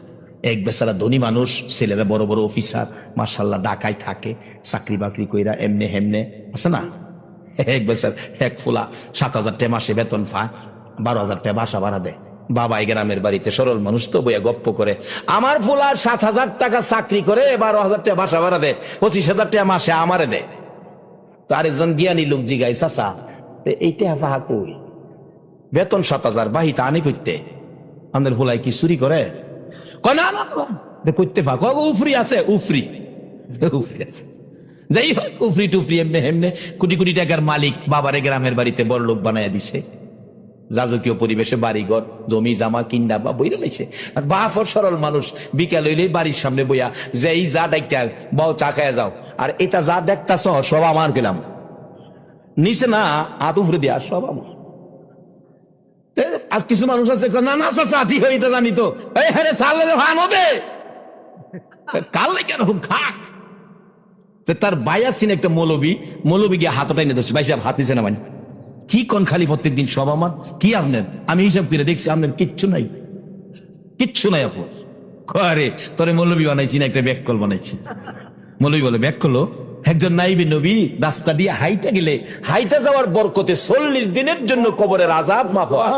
এক বেচারা ধনী মানুষ, ছেলেরা বড় বড় অফিসার, মার্শাল্লাহ ঢাকায় থাকে, চাকরি বাকরি কইরা এমনে হেমনে আছে না, এক বেচার এক ফুলা 7,000 টাকা মাসে বেতন পায়, 12,000 টাকা বাসা ভাড়া দেয়, বাবা গ্রামের বাড়িতে সরল মানুষ তো বইয়া গপ্প করে, আমার পোলা 7,000 টাকা চাকরি করে, 12,000 টাকা বাসা ভাড়া দেয়, 25,000 টাকা মাসে আমারে দেয়। তো আরেকজন জ্ঞানী লোক জিগাই, চাচা এইটা ফাহা কই, বেতন 7,000 বাহিতা আনি করতে, আমাদের পোলাই কি চুরি করে? কয় না না করতে ফাঁক উফরি আছে, উফরি উফরি আছে। যাই হোক, উফরি টুফরি এমনি এমনি কোটি কোটি টাকার মালিক বাবারে গ্রামের বাড়িতে বড় লোক বানায় দিছে, রাজকীয় পরিবেশে বাড়িঘর জমি জামা কিন্ডা বা বইরে লাইছে। আর বাপর সরল মানুষ, বিকাল হইলেই বাড়ির সামনে বইয়া যেই যা ডাক্তার বাও চা খায়া যাও, আর এটা যা দেখতাছ সব আমার গেলাম নিচে না হাত উফরে দিয়া সব আমার। আজ কিছু মানুষ আছে না না চাচা ঠিক হইতে জানি তো, এই হ্যাঁ সালে ভান হবে কালে কেন খাক। তার বাইয়া সিন একটা মৌলবী গিয়ে হাতটা এনে ধরছে, ভাই সাহেব হাত নিছে না মানে কি কোন খালি প্রত্যেকদিন সব আমার কি আপনার, আমি হিসাব করে দেখছি আপনার কিচ্ছু নাই, কিচ্ছু নাই আপনার। আরে তোরে মৌলবী বানাইছি না একটা ব্যাককল বানাইছি। মৌলবী বলে ব্যাককল, একজন নাইবি নবী রাস্তা দিয়ে হাইটা গেলে হাইটা যাওয়ার বরকতে 40 দিনের জন্য কবরের আযাব মাফ হয়।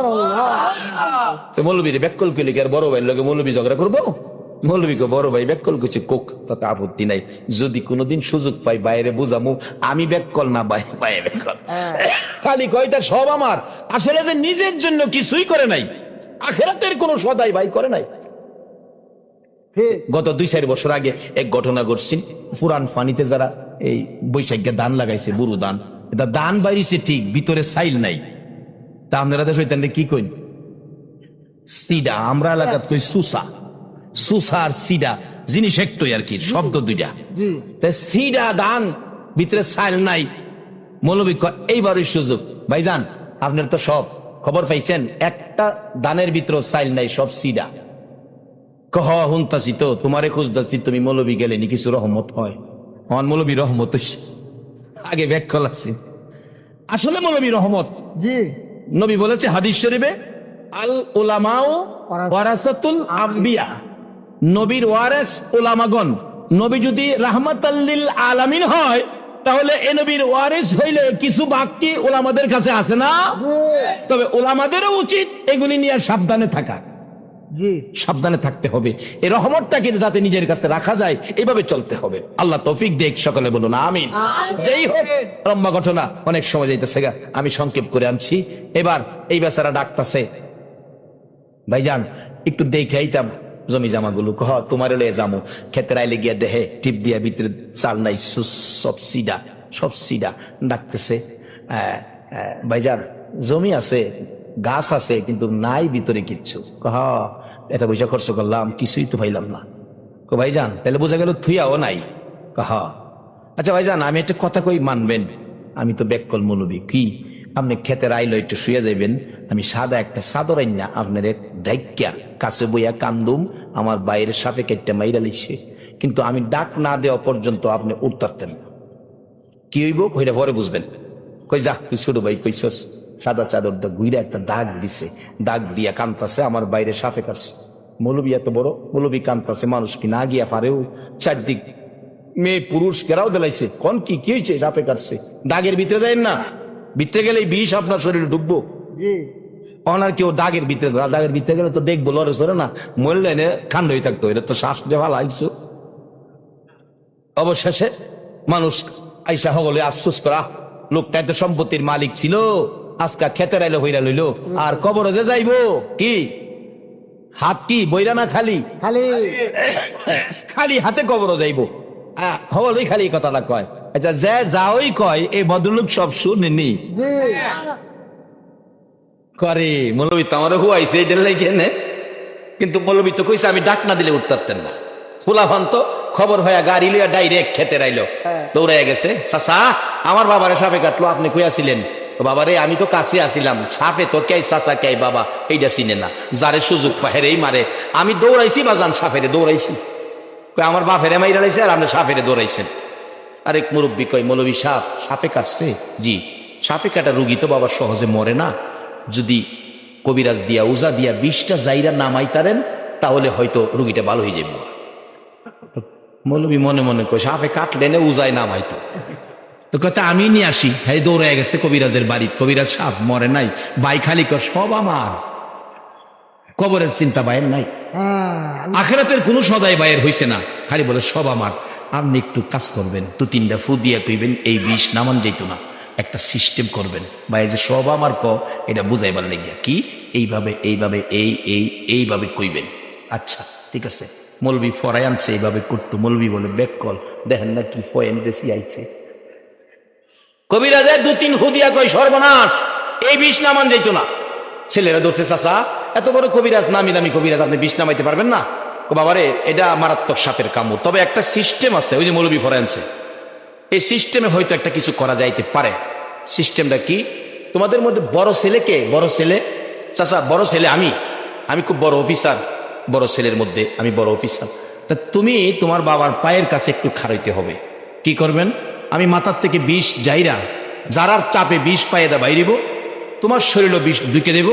তো মৌলবীর ব্যাককল কইলে কি আর বড় ভাইয়ের লগে মৌলবী ঝগড়া করবো? মৌলবীকে বড় ভাই ব্যাককল করছে কোক, তাতে আপত্তি নাই, যদি কোনোদিন সুযোগ পাই বাইরে বুঝামু আমি ব্যাককল না বাইরে ব্যাককল। খালি কয়টা সব আমার, আসলে যে নিজের জন্য কিছুই করে নাই, আখিরাতের কোনো সদাই ভাই করে নাই। গত 2-4 বছর আগে এক ঘটনা ঘটছে, পুরান ফানিতে যারা এই বৈশাখে ধান লাগাইছে, বুড়ো ধান, এটা ধান বাইরিছে ঠিক, ভিতরে সাইল নাই। তা আপনারা দেশ কি কইন? সিডা, আমরা এলাকাত কই সুসা। সুসা আর সিডা জিনিস একটাই আর কি, শব্দ দুইটা। সিডা ধান ভিতরে সাইল নাই, মৌলবী এইবারই সুযোগ, ভাইজান আপনার তো সব খবর পাইছেন, একটা ধানের ভিতরে সাইল নাই, সব সিডা। কহ হুনতাছি তো, তোমারে খুঁজতাছি, তুমি মৌলবী গেলেনি কিছু রহমত হয়? হন মৌলবী রহমত আগে ব্যাখ্যা আছে, আসলে মৌলবী রহমত। নবী বলেছে হাদিস শরীফে, আল উলামাউ ওয়ারাসাতুল আম্বিয়া, নবীর ওয়ারিস উলামাগণ। নবী যদি রাহমাতাল লিল আলামিন হয়, তাহলে এ নবীর ওয়ারিস হইলে কিছু বাকি উলামাদের কাছে আছে না? তবে উলামাদেরও উচিত এগুলি নিয়ে সাবধানে থাকা, সাবধানে থাকতে হবে, এই রহমতটাকে যাতে নিজের কাছে রাখা যায় এইভাবে চলতে হবে। আল্লাহ তৌফিক দেখ, সকলে বলুন আমিন। যাই হোক, লম্বা ঘটনা, অনেক সময় যাইতেছে গা, আমি সংক্ষেপ করে আনছি। এবার এই বেচারা ডাকতাছে, ভাইজান একটু দেখে আইতাম জমি জামাগুলো, কহ তোমার লয়ে যামু, খেতের আইলে গিয়া দেহে টিপ দিয়া ভিতরে চাল নাই, সব সিডা, সব সিডা। ডাকতেছে, ভাইজান জমি আছে, গাছ আছে, কিন্তু নাই ভিতরে কিচ্ছু। কহ এটা পয়সা খরচ করলাম, কিছুই তো পাইলাম না। ভাইজান তাহলে বোঝা গেল থুইয়াও নাই। কহ আচ্ছা ভাইজান আমি একটা কথা কই, মানবেন? আমি তো ব্যাককল মৌলবী। কি? আপনি খেতের আইলো একটু শুয়ে যাইবেন, আমি সাদা একটা চাদর আইনা আপনার ডাইকা কাছে বইয়া কান্দুম, আমার বাইরের সাপে কেটে মাইরা লিখছে, কিন্তু আমি ডাক না দেওয়া পর্যন্ত আপনি উঠতারতেন না। কি হইব কইরা পরে বুঝবেন। কই যা তুই ছোট ভাই কইছস, সাদা চাদরটা ঘুরে একটা দাগ দিছে, দাগ দিয়া কান্তাছে, আমার বাইরে সাপে কাটছে। মৌলবী এত বড়, মৌলবী কান্তাছে, মানুষ কি না গিয়া পারেও? চারদিক মেয়ে পুরুষ কেরাও দিলাইছে, কোন কি হয়েছে? সাপে কাটছে। দাগের ভিতরে যায় না, ভিতরে গেলে বিষ আপনার শরীরে ঢুকবো। অনার কেউ দাগের ভিতরে গেলে তো দেখবো, লড়ে সরে না, মরলে ঠান্ডা হয়ে থাকতো, এটা তো শ্বাস দেওয়া লাগছো। অবশেষে মানুষ আইসা হলে আফসোস করা, লোকটা এত সম্পত্তির মালিক ছিল, আজকা খেতের আইলো হইরা লইল, আর কবরে যে যাইবো কি হাত কি বইরা না খালি খালি হাতে কবরও যাইবো। হবলই খালি কথাটা কয়। আচ্ছা যে যাওই কয়, এই ভদ্রলোক সব শুনেনি করে। মৌলবী তো আমার হুয়াইছে এদের লেগে নে, কিন্তু মৌলবী তো কইছে আমি ডাক না দিলে উঠতারতেন না। ফুলাফান তো খবর হইয়া গাড়ি লইয়া ডাইরেক্ট খেতে রাইলো, দৌড়াইয়া গেছে। চাচা আমার বাবারে সাপে কাটলো, আপনি কইয়াছিলেন? বাবারে আমি তো কাছে আসিলাম, সাপে তো কে চাচা কে বাবা এইটা চিনে না, যারে সুযোগ পাহেরেই মারে। আমি দৌড়াইছি বাজান, সাপেরে দৌড়াইছি। আমার বাপেরে মাইরা লাইছে আর আপনি সাপেরে দৌড়াইছেন। আরেক মুরব্বী কয়, মৌলবী সাপে কাটছে? জি। সাপে কাটা রুগী তো বাবা সহজে মরে না, যদি কবিরাজ দিয়া উজা দিয়া 20টা জাইরা নামাইতারেন তাহলে হয়তো রুগীটা ভালো হয়ে যাবে। মৌলবী মনে মনে কয় সাপে কাটলে না উজায় নামাইতো, তো কথা আমি নিয়ে আসি। হ্যাঁ দৌড়ে গেছে কবিরাজের বাড়ি, কবিরাজ সাপ মরে নাই, বাই খালি কর সব আমার। কবরের চিন্তা বাইর নাই, আখিরাতের কোনো সদাই বাইর হইছে না, খালি বলে সব আমার। আপনি একটু কাজ করবেন, 2-3টা ফু দিয়া কইবেন এই বিষ নামান যাইতো না, একটা সিস্টেম করবেন ভাই, যে সব আমার এটা বুঝাইবার লেগিয়া কি এইভাবে এইভাবে এইভাবে কইবেন। আচ্ছা ঠিক আছে, মৌলবি ফরাই আনছে এইভাবে করতো, মৌলবি বলে ব্যাক কল, দেখেন না কি ফয়েন যে আইছে। কবিরাজের 2-3 হুদিয়া কই সর্বনাশ, এই বিষ নামান যাইতো না। ছেলেরা ধরছে, চাচা এত বড় কবিরাজ, নামি দামি কবিরাজ, আপনি বিষ নামাইতে পারবেন না? বাবারে এটা মারাত্মক সাপের কামড়, তবে একটা সিস্টেম আছে, ওই যে মৌলবি ফরাই আনছে, এই সিস্টেমে হয়তো একটা কিছু করা যাইতে পারে। সিস্টেমটা কি? তোমাদের মধ্যে বড় ছেলে কে? বড় ছেলে? চাচা বড় ছেলে আমি খুব বড় অফিসার, বড় ছেলের মধ্যে আমি বড় অফিসার। তা তুমি তোমার বাবার পায়ের কাছে একটু খাড়াইতে হবে। কি করবেন? আমি মাথার থেকে বিষ যাইরা যারার চাপে বিষ পায়ে দা বাইরিব, তোমার শরীরও বিষ ঢুকে দেব,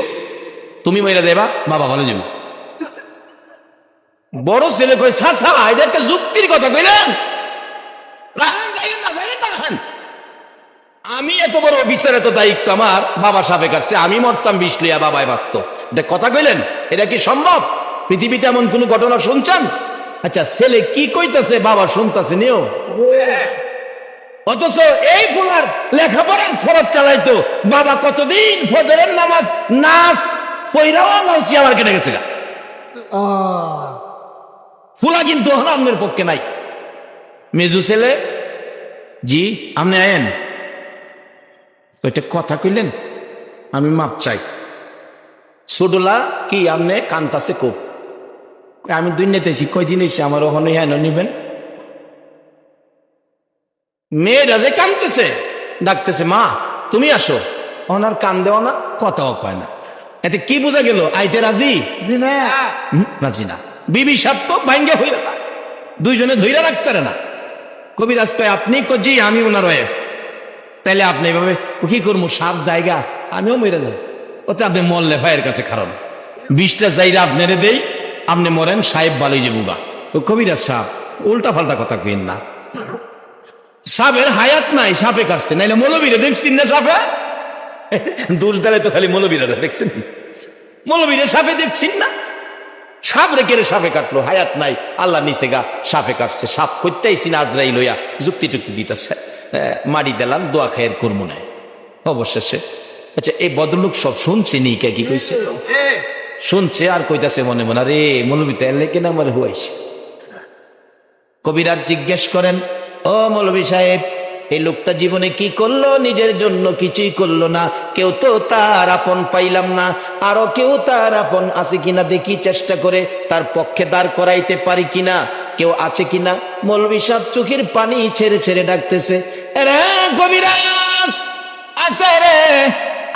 তুমি মইরা যাইবা, বাবা ভালো যাবো। বড় ছেলে কই, চাচা এটা একটা যুক্তির কথা কইলেন, আমি এত বড় অফিসার, এত দায়িত্ব আমার, বাবা সাপে কাটছে, আমি মরতাম বিষ লইয়া, বাবায় বাঁচত, এটা কথা কইলেন? এটা কি সম্ভব? পৃথিবীতে এমন কোন ঘটনা শুনছেন? আচ্ছা ছেলে কি কইতাছে বাবা শুনতাছে নিও, অথচ এই ফুলার লেখাপড়ার খরচ চালাইতো বাবা, কতদিন ফজরের নামাজ নাচ ফইরাও নাইছি আমার কেটে গেছে গা। ফুলা কিন্তু আপনার পক্ষে নাই। মেজু ছেলে, জি আপনি আয়েন, ওইটা কথা কইলেন, আমি মাপ চাই। ছোটলা কি আপনি কান্তাছে খুব, আমি দুনিয়াতে এসি কয়দিন এসে আমার ওখানে হ্যাঁ নিবেন। মেয়েরা যে কান্দতেছে, ডাকতেছে মা তুমি আসো, ওনার কান দেও না, কথাও কয় না। এতে কি বোঝা গেল? আইতে রাজি রাজি না, বিবি স্বার্থ ভাঙ্গে হইরা, দুইজনে ধৈরা রাখতে না। কবিরাজ কয় আপনি জি আমি ওনার ওয়াইফ, তাইলে আপনি এভাবে কি করবো, সাপ জায়গা আমিও মরে যাব, ওতে আপনি মরলে ভাইয়ের কাছে খারাপ, বিষটা যাইরা আপনারে দেই, আপনি মরেন, সাহেব বালই যে বুবা। ও কবিরাজ সাপ, উল্টা ফাল্টা কথা কইন না, সাপের হায়াত নাই, সাপে কাটছে, নাইলে মৌলবীরে দেখছেন না সাপে, দোষ দেয় তো খালি মৌলবীরা দেখছেন, মৌলবীরে সাপে দেখছেন না, সাপ রেখে সাপে কাটলো, হায়াত নাই, আল্লাহ নিচে গা সাপে কাটছে, সাপ করতেইছি না, আজরাই লইয়া যুক্তি টুক্তি দিতেছে, মারি দিলাম, দোয়া খায়ের কর্ম নেয় অবশেষে। আচ্ছা এই ভদ্রলোক সব শুনছে নি, কে কি কইছে শুনছে, আর কইতাছে মনে মনে, রে মৌলবী তো এলে কেন আমার হুয়াইছে। কবিরাজ জিজ্ঞেস করেন, ও মৌলবী সাহেব এই লোকটা জীবনে কি করলো? নিজের জন্য কিছুই করলো না, কেউ তো তার আপন পাইলাম না, আরো কেউ তার আপন আছে কিনা দেখি, চেষ্টা করে তার পক্ষে দাঁড় করাইতে পারি কিনা, কেউ আছে কিনা। মৌলবী সাহেব চোখের পানি ছেড়ে ছেড়ে ডাকতেছে, রে কবিরাজ আছে রে,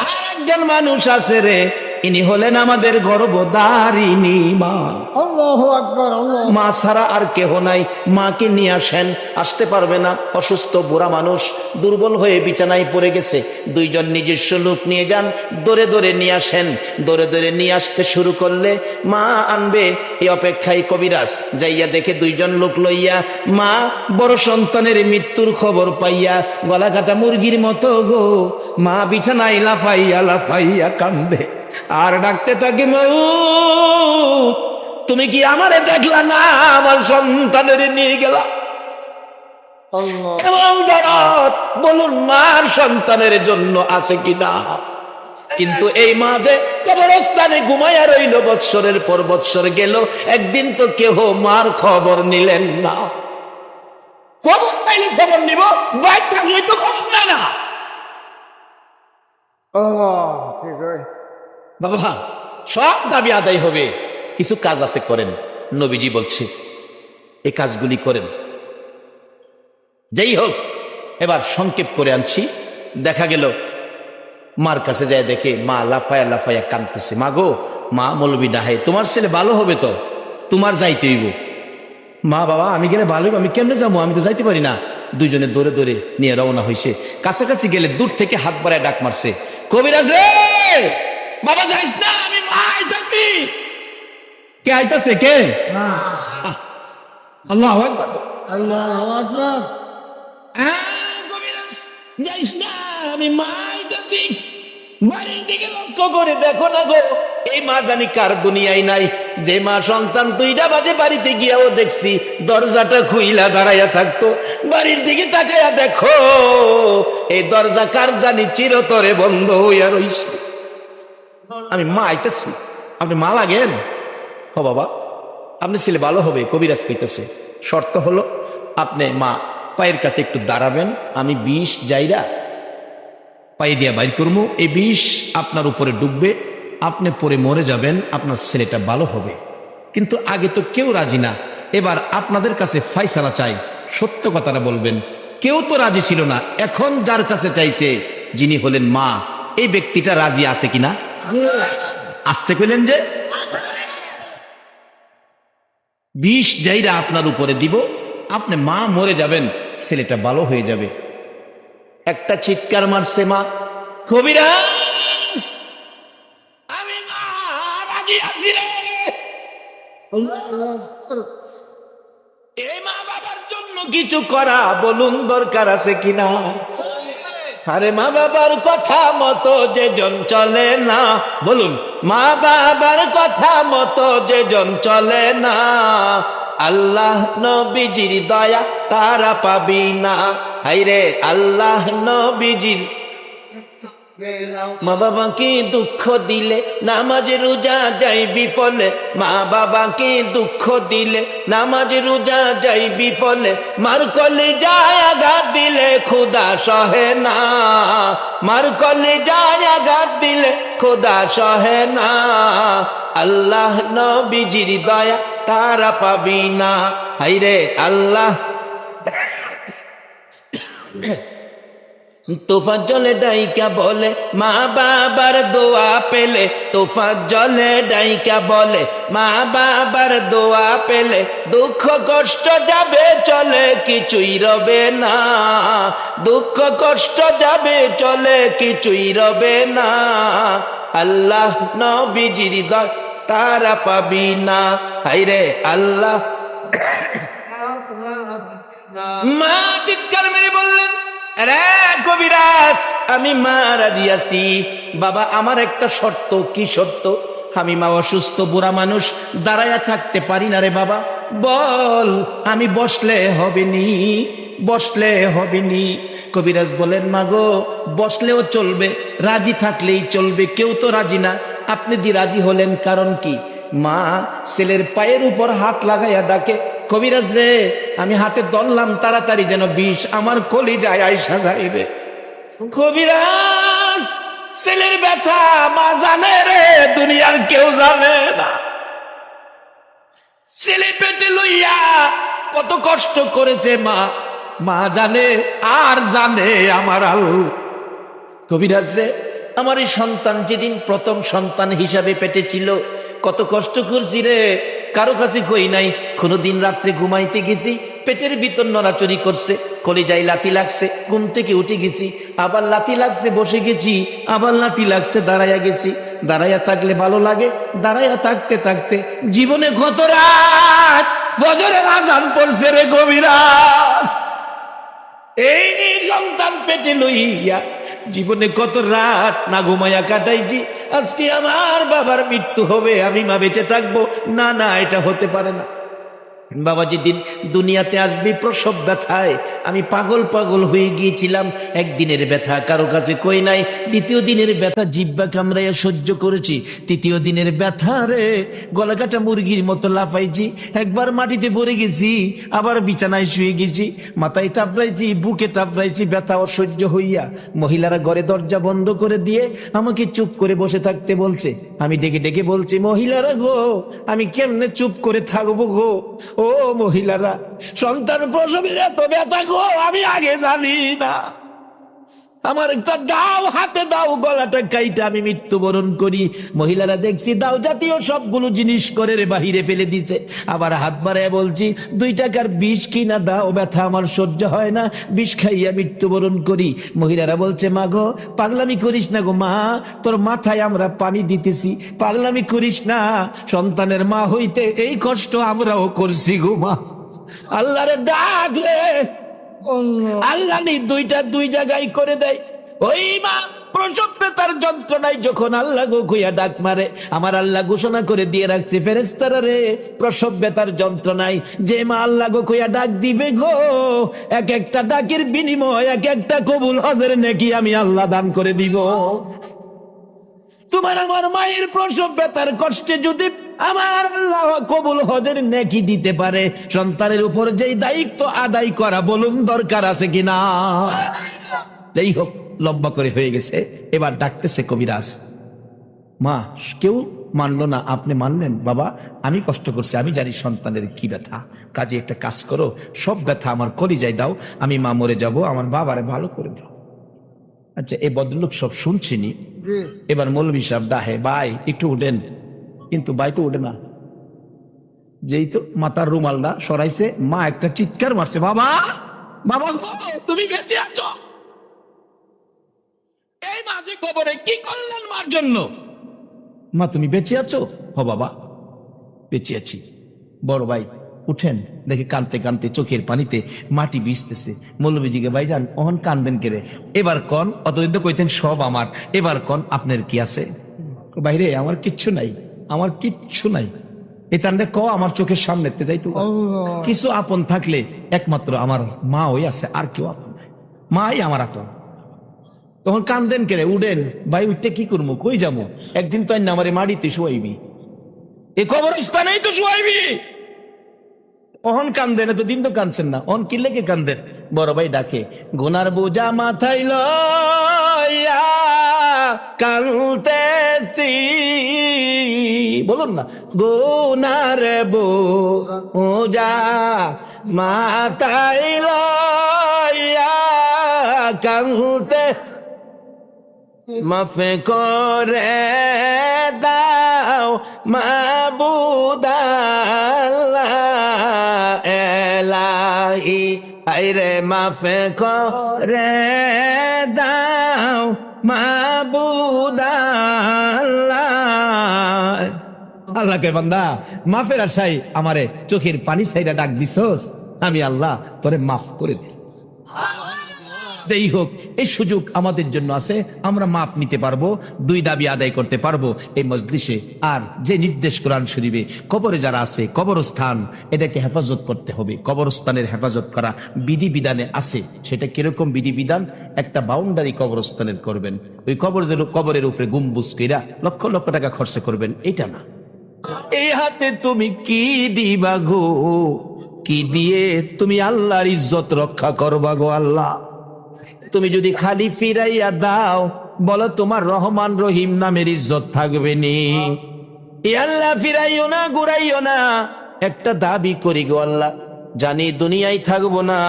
আরেকজন মানুষ আছে রে, ইনি হলেন আমাদের গর্ভধারিণী মা। আল্লাহু আকবার। মা ছাড়া আর কেহ নাই, মাকে নিয়ে আসেন। আসতে পারবে না, অসুস্থ বুড়া মানুষ, দুর্বল হয়ে বিছানায় পড়ে গেছে, দুইজন নিজস্ব লোক নিয়ে যান, দৌড়ে দৌড়ে নিয়ে আসেন। দৌড়ে দৌড়ে নিয়ে আসতে শুরু করলে মা আনবে, এই অপেক্ষায় কবিরাজ যাইয়া দেখে দুইজন লোক লইয়া মা বড় সন্তানের মৃত্যুর খবর পাইয়া গলা কাটা মুরগির মতো গো, মা বিছানায় লাফাইয়া লাফাইয়া কান্দে আর ডাকতে থাকে, মউত তুমি কি আমারে দেখলা না, আমার সন্তানের নিয়ে গেলা। এবং দরদ বলুন মার সন্তানের জন্য আছে কিনা। কিন্তু এই মা যে কবরস্থানে ঘুমাইয়া রইল, বৎসরের পর বৎসর গেল, একদিন তো কেহ মার খবর নিলেন না। খবর পাইলে খবর নিব, বাইর থাকলে তো খবর না। বাবা সব দাবি আদায় হবে, কিছু কাজ আছে করেন, নবীজি বলছে এই কাজগুলি করেন। যাই হোক, এবার সংক্ষেপ করে আনছি। দেখা গেল মার কাছে যায়, দেখে মা লাফায়া লাফায়া কাঁদতেছে, মা গো, মা মৌলবী ডাহে, তোমার ছেলে ভালো হবে তো, তোমার যাইতে হইব। মা বাবা আমি গেলে ভালো হইব, আমি কেমনে যাবো, আমি তো যাইতে পারি না। দুইজনে দৌড়ে দৌড়ে নিয়ে রওনা হয়েছে। কাছাকাছি গেলে দূর থেকে হাত বাড়ায় ডাক মারছে, কবিরাজ রে, বাবা যাইস না, আমি মা আইতাছি। কে আইতাছে? কে? আল্লাহু আকবার, আল্লাহু আকবার। কবিরাজ যাইস না, আমি মা আইতাছি। বাড়ির দিকে লক্ষ্য করে দেখো না গো, এই মা জানি কার দুনিয়ায় নাই, যে মা সন্তান 2টা বাজে বাড়িতে গিয়াও দেখছি দরজাটা খুইলা দাঁড়াইয়া থাকতো। বাড়ির দিকে তাকাইয়া দেখো এই দরজা কার জানি চিরতরে বন্ধ হইয়া রইছে। আমি মা আইতেছি, আপনি মা লাগেন? হ বাবা, আপনি ছেলে ভালো হবে। কবিরাজ কইতেছে শর্ত হলো আপনি মা পায়ের কাছে একটু দাঁড়াবেন, আমি বিষ যাইরা পায়ে দিয়া বাইর করবো, এই বিষ আপনার উপরে ডুববে, আপনি পরে মরে যাবেন, আপনার ছেলেটা ভালো হবে। কিন্তু আগে তো কেউ রাজি না, এবার আপনাদের কাছে ফাইসালা চাই, সত্য কথাটা বলবেন। কেউ তো রাজি ছিল না, এখন যার কাছে চাইছে যিনি হলেন মা, এই ব্যক্তিটা রাজি আছে কিনা? আসতে কইলেন যে বিষ যাইরা আপনার উপরে দিব, আপনি মা মরে যাবেন, ছেলেটা ভালো হয়ে যাবে। একটা চিৎকার মারছে মা, কবিরাজ আমি মা রাজি আছি রে। এই মা বাবার জন্য কিছু করা বলুন দরকার আছে কিনা? আরে মা বাবার কথা মতো যে জন চলে না, বলুন মা বাবার কথা মতো যে জন চলে না, আল্লাহ নবীজির দয়া তারা পাবি না। হাইরে আল্লাহ নবীজির মা বাবাকে দুঃখ দিলে নামাজ রোজা যাই বিফলে, মা বাবাকে দুঃখ দিলে নামাজ রোজা যাই বিফলে, মার কলে যায় আঘাত দিলে খোদা সহে না, মার কলে যায় আঘাত দিলে খোদা সহে না, আল্লাহ নবীজির দয়া তারা পাবি না। হাইরে আল্লাহ তোফা জলে ডাইকা বলে মা বাবার দোয়া পেলে, তোফা জলে ডাইকা বলে মা বাবার দোয়া পেলে, দুঃখ কষ্ট যাবে চলে কিছুই রবে না, দুঃখ কষ্ট যাবে চলে কিছুই রবে না, আল্লাহ নবীজির দয়া তারা পাবি না। হাইরে আল্লাহ। মা চিৎকার মেরে বললেন, রে কবিরাজ আমি মা রাজি আছি। বাবা আমার একটা শর্ত। কি শর্ত? আমি মা অসুস্থ বুড়া মানুষ, দাঁড়ায়া থাকতে পারি না রে বাবা, বল। আমি বসলে হবে নি, বসলে হবে নি। কবিরাজ বলেন মা গো বসলেও চলবে, রাজি থাকলেই চলবে, কেউ তো রাজি না, আপনি দি রাজি হলেন কারণ কি? মা ছেলের পায়ের উপর হাত লাগাইয়া ডাকে, কবিরাজ রে আমি হাতে ধরলাম তাড়াতাড়ি যেন বিষ আমার কলিজায় আইসা যাইবে। কবিরাজ ছেলের ব্যথা মা জানে রে, দুনিয়ার কেউ জানে না। ছেলে পেটে লইয়া কত কষ্ট করেছে মা, মা জানে আর জানে আমার আল্লাহ। কবিরাজ রে আমার এই সন্তান যেদিন প্রথম সন্তান হিসাবে পেটে ছিল কত কষ্ট করছি রে, কারো কাছে কই নাই। কোনোদিন রাত্রে ঘুমাইতে গেছি, পেটের ভিতর নড়াচড়ি করছে, কলিজায় লাথি লাগছে, ঘুম থেকে উঠে গেছি, আবার লাথি লাগছে বসে গেছি, আবার লাথি লাগছে দাঁড়াইয়া গেছি। দাঁড়াইয়া থাকলে ভালো লাগে, দাঁড়াইয়া থাকতে থাকতে জীবনে কত রাত ফজরের আজান পড়ছে রে কবিরাজ। এই সন্তান পেটে লইয়া জীবনে কত রাত না ঘুমাইয়া কাটাইছি। আজকে আমার বাবার মৃত্যু হবে, আমি মা বেঁচে থাকবো না, না এটা হতে পারে না। বাবা যেদিন দুনিয়াতে আসবে প্রসব ব্যথায় আমি পাগল পাগল হয়ে গিয়েছিলাম। একদিনের ব্যথা কারো কাছে কই নাই, দ্বিতীয় দিনের ব্যথা জিব্বা কামড়াইয়া সহ্য করেছি, তৃতীয় দিনের ব্যথা রে গলা কাটা মুরগির মতো লাফাইছি, একবার মাটিতে পড়ে গেছি, আবার বিছানায় শুয়ে গেছি, মাথায় তাপড়াইছি, বুকে তাপড়াইছি, ব্যথা অসহ্য হইয়া মহিলারা ঘরে দরজা বন্ধ করে দিয়ে আমাকে চুপ করে বসে থাকতে বলছে। আমি ডেকে ডেকে বলছি, মহিলারা গো আমি কেমনে চুপ করে থাকবো গো, ও মহিলারা সন্তান প্রসবের এত ব্যথা গো আমি আগে জানি না, আমার একটা দাও হাতে দাও, গলাটা কাইটা আমি মৃত্যুবরণ করি। মহিলারা দেখছি দাও জাতীয় সবগুলো জিনিস করে রে বাহিরে ফেলে দিছে। আবার হাত বাড়ায় বলছি 2 টাকার বিষ কিনা দাও, ব্যথা আমার সহ্য হয় না, বিষ খাইয়া মৃত্যুবরণ করি। মহিলারা বলছে মা গো পাগলামি করিস না গো মা, তোর মাথায় আমরা পানি দিতেছি, পাগলামি করিস না, সন্তানের মা হইতে এই কষ্ট আমরাও করছি গো মা। আল্লাহরে ডাক রে, আল্লাহ নি 2টা 2 জায়গায় করে দেয়। ওই মা প্রসব ব্যথার যন্ত্রণায় যখন আল্লাহ গো কইয়া ডাক মারে, আমার আল্লাহ ঘোষণা করে দিয়ে রাখছে, ফেরেশতারা রে, প্রসব ব্যথার যন্ত্রণায় যে মা আল্লাহ গো কইয়া ডাক দিবে গো, এক একটা ডাকের বিনিময় এক একটা কবুল হজের নেকি আমি আল্লাহ দান করে দিব। তোমার আমার মায়ের প্রসব ব্যথার কষ্টে যদি আমার আল্লাহ কবুল হজের নেকি দিতে পারে, সন্তানের উপর যেই দায়িত্ব আদায় করা বলুন দরকার আছে কিনা? যাই হোক, লম্বা করে হয়ে গেছে। এবার ডাকতেছে কবিরাজ। মা কেউ মানলো না, আপনি মানলেন। বাবা আমি কষ্ট করছি, আমি জানি সন্তানের কি ব্যথা, কাজে একটা কাজ করো, সব ব্যথা আমার কলিজায় দাও, আমি মা মরে যাব, আমার বাবারে ভালো করে দাও। আচ্ছা, এই ভদ্রলোক সব শুনছিনি। এবার মৌলভী সাহেব ডাহে, ভাই একটু উঠেন, কিন্তু ভাই তো উঠে না। যেই তো মাথার রুমালটা সরাইছে, মা একটা চিৎকার মারছে, বাবা বাবা গো, তুমি বেঁচে আছো? এই মাঝে কবরে কি করলেন মার জন্য? মা তুমি বেঁচে আছো? হ বাবা বেঁচে আছি। বড় ভাই উঠেন, দেখে কানতে কানতে চোখের পানিতে মাটি ভিজতেছে। মৌলভীজিকে, ভাইজান অহন কান্দেন কেড়ে? এবার কন, অতদিন তো কইতেন সব আমার, এবার কন আপনার কি আছে? বাইরে আমার কিচ্ছু নাই, আমার কিচ্ছু নাই। এতান্ডে ক আমার চোখের সামনে যাইতো। কিছু আপন থাকলে একমাত্র আমার মা ওই আছে, আর কেউ আপন নাই, মাই আমার আপন। তখন কান্দেন কেড়ে? উঠেন ভাই, উঠতে কি করবো, কই যাবো? একদিন তো আমার মাটিতে শুয়াইবি, এ কবরস্থানেই তো শুয়াইবি। অহন কান্দেন, এত দিন তো কাঁদছেন না, অহন কি লেগে কান্দেন? বড় ভাই ডাকে, গুনার বোঝা মাথায় লইয়া কাঁদতেছি, বলুন না, গুনার বোঝা মাথায় লইয়া কাঁদতে, মাফ করে দাও মাবুদ আল্লাহ এলাহি, আইরে মাফ করে দাও মাবুদ আল্লাহ। আল্লাহকে বান্দা মাফের আশাই আমারে চোখের পানি ছাইরা ডাক দিছস, আমি আল্লাহ তোরে মাফ করে দিই। যাই হোক, এই সুযোগ আমাদের জন্য আছে, আমরা মাফ নিতে পারবো, দুই দাবি আদায় করতে পারবো এই মজলিসে। আর যে নির্দেশ কোরআন শরীফে, কবরে যারা আছে, কবরস্থান এটাকে হেফাজত করতে হবে। কবরস্থানের হেফাজত করা বিধি বিধানে আছে। সেটা কিরকম বিধি বিধান? একটা বাউন্ডারি কবরস্থানের করবেন, ওই কবরের উপরে গম্বুজ কইরা লক্ষ লক্ষ টাকা খরচ করবেন, এটা না। এই হাতে তুমি কি দিবা গো, কি দিয়ে তুমি আল্লাহর ইজ্জত রক্ষা করবা গো? আল্লাহ তুমি যদি খালি ফিরাইয়া দাও, বলো তোমার রহমান রহিম নামের ইজ্জত থাকবে নি? এ আল্লাহ ফিরাইও না, ঘুরাইও না। একটা দাবি করি গো আল্লাহ, জানি দুনিয়ায় থাকবো না,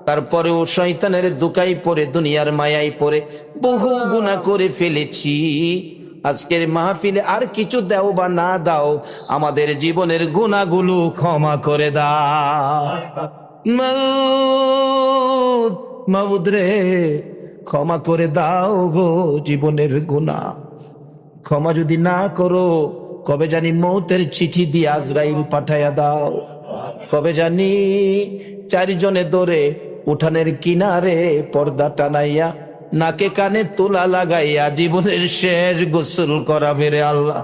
তারপরেও শয়তানের দুকাই পড়ে, দুনিয়ার মায়াই পড়ে বহু গুনাহ করে ফেলেছি। আজকের মাহফিলে আর কিছু দাও বা না দাও, আমাদের জীবনের গুনাহগুলো ক্ষমা করে দাও। মাবুদ রে, ক্ষমা করে দাও গো জীবনের গুনাহ। ক্ষমা যদি না করো, কবে জানি মৌতের চিঠি দিয়ে আজরাইল পাঠাইয়া দাও। কবে জানি চারজনে ধরে উঠানের কিনারে পর্দা টানাইয়া নাকে কানে তুলা লাগাইয়া জীবনের শেষ গোসল করাবে রে আল্লাহ।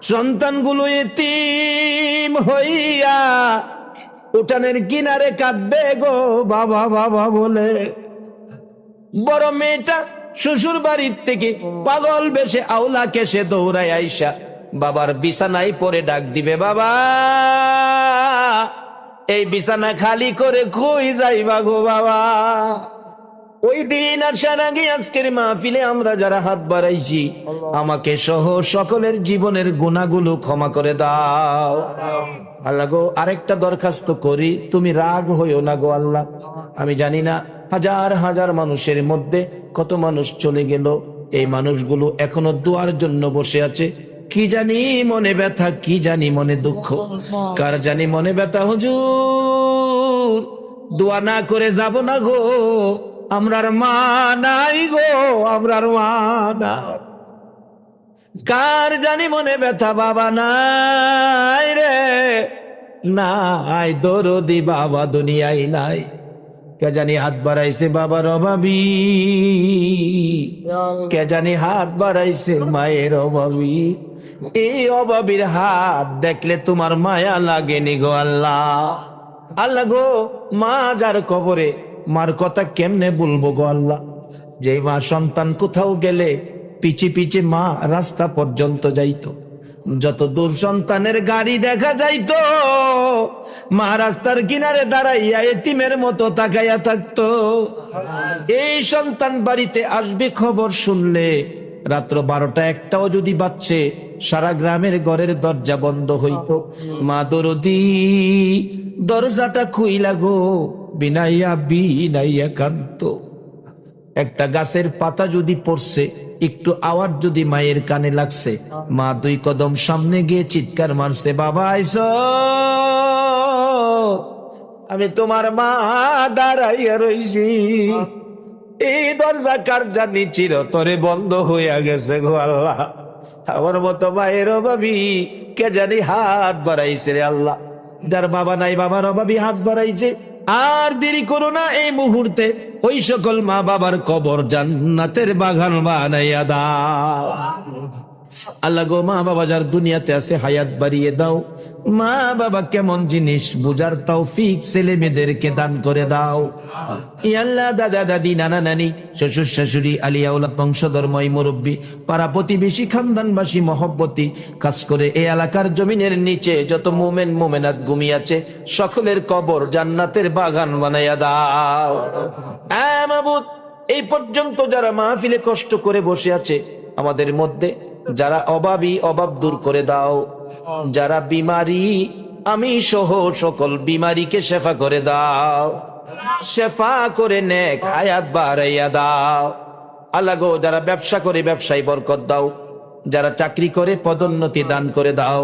সন্তানগুলো এতিম হইয়া উঠানের কিনারে কাঁদবে গো বাবা বাবা বলে। বড় মেয়েটা শ্বশুর বাড়ির থেকে পাগল বেশে আওলা কেসে দৌড়ায় আইসা বাবার বিছানায় পরে ডাক দিবে, বাবা এই বিছানা খালি করে কই যাইবা গো বাবা? ওই দিন আসার আগে আজকের মাহফিলে আমরা যারা হাত বাড়াইছি, আমাকে সহ সকলের জীবনের গুনাহগুলো ক্ষমা করে দাও আল্লাহ গো। আরেকটা দরখাস্ত করি, তুমি রাগ হইও না গো আল্লাহ। আমি জানি না হাজার হাজার মানুষের মধ্যে কত মানুষ চলে গেল, এই মানুষগুলো এখনো দোয়ার জন্য বসে আছে। কি জানি মনে ব্যথা, কি জানি মনে দুঃখ, কার জানি মনে ব্যথা। হুজুর দোয়া না করে যাব না গো, আমরার মা নাই গো, আমরার মা না। কার জানি মনে ব্যথা, বাবা নাই রে, নাই দরদি বাবা দুনিয়ায় নাই। কে জানি হাত বাড়াইছে বাবার অভাবী, কে জানি হাত বাড়াইছে মায়ের অভাবী। এই অভাবীর হাত দেখলে তোমার মায়া লাগেনি গো আল্লাহ। আল্লাহ গো, মা যার কবরে, মার কথা কেমনে বলবো গো আল্লাহ। যে মা সন্তান কোথাও গেলে পিছে পিছে মা রাস্তা পর্যন্ত যাইতো, যত দূর সন্তানের গাড়ি দেখা যাইতো মা রাস্তার কিনারে দাঁড়াইয়া এতিমের মতো তাকাইয়া থাকতো। এই সন্তান বাড়িতে আসবে খবর শুনলে রাত্র 12টা 1টাও যদি বাজছে সারা গ্রামের ঘরের দরজা বন্ধ হইতো। মা দরদি দরজাটা খুইলা গো বিনাইয়া বিনাইয়া কাঁদতো। একটা গাছের পাতা যদি পড়ছে একটু আওয়াজ যদি মায়ের কানে লাগছে, মা 2 কদম সামনে গিয়ে চিৎকার মারছে, বাবা আইসো, আমি তোমার মা দাঁড়াইয়া রইছি। এই দরজা কার জানি চিরতরে বন্ধ হইয়া গেছে গো আল্লাহ। আমার মতো মায়ের অভাবী কে জানি হাত বাড়াইছে রে আল্লাহ। যার বাবা নাই বাবার অভাবী হাত বাড়াইছে। আর দেরি করো না, এই মুহূর্তে ওই সকল মা বাবার কবর জান্নাতের বাগান বানাইয়া দাও। আল্লাহ গো, মা বাবা যার দুনিয়াতে আছে হায়াত বাড়িয়ে দাও। মা বাবা কেমন জিনিস বুঝার তৌফিক ছেলে মেয়েদেরকে দান করে দাও। ই আল্লাহ, দাদা দাদি নানা নানি শ্বশুর শাশুড়ি আলিয়া ওলাদ বংশধর্মী মুরব্বী পাড়া প্রতিবেশী খানদানবাসী মহব্বতী কাজ করে এই এলাকার জমিনের নিচে যত মুমেন মুমেনাত ঘুমিয়েছে সকলের কবর জান্নাতের বাগান বানাইয়া দাও। মাবুদ, এই পর্যন্ত যারা মাহফিলে কষ্ট করে বসে আছে আমাদের মধ্যে যারা অভাবী অভাব দূর করে দাও, যারা বিমারি আমি সহ সকল বিমারিকে শেফা করে দাও, শেফা করে নেক হায়াত বাড়াইয়া দাও। আল্লাহ গো, যারা ব্যবসা করে ব্যবসায় বরকত দাও, যারা চাকরি করে পদোন্নতি দান করে দাও,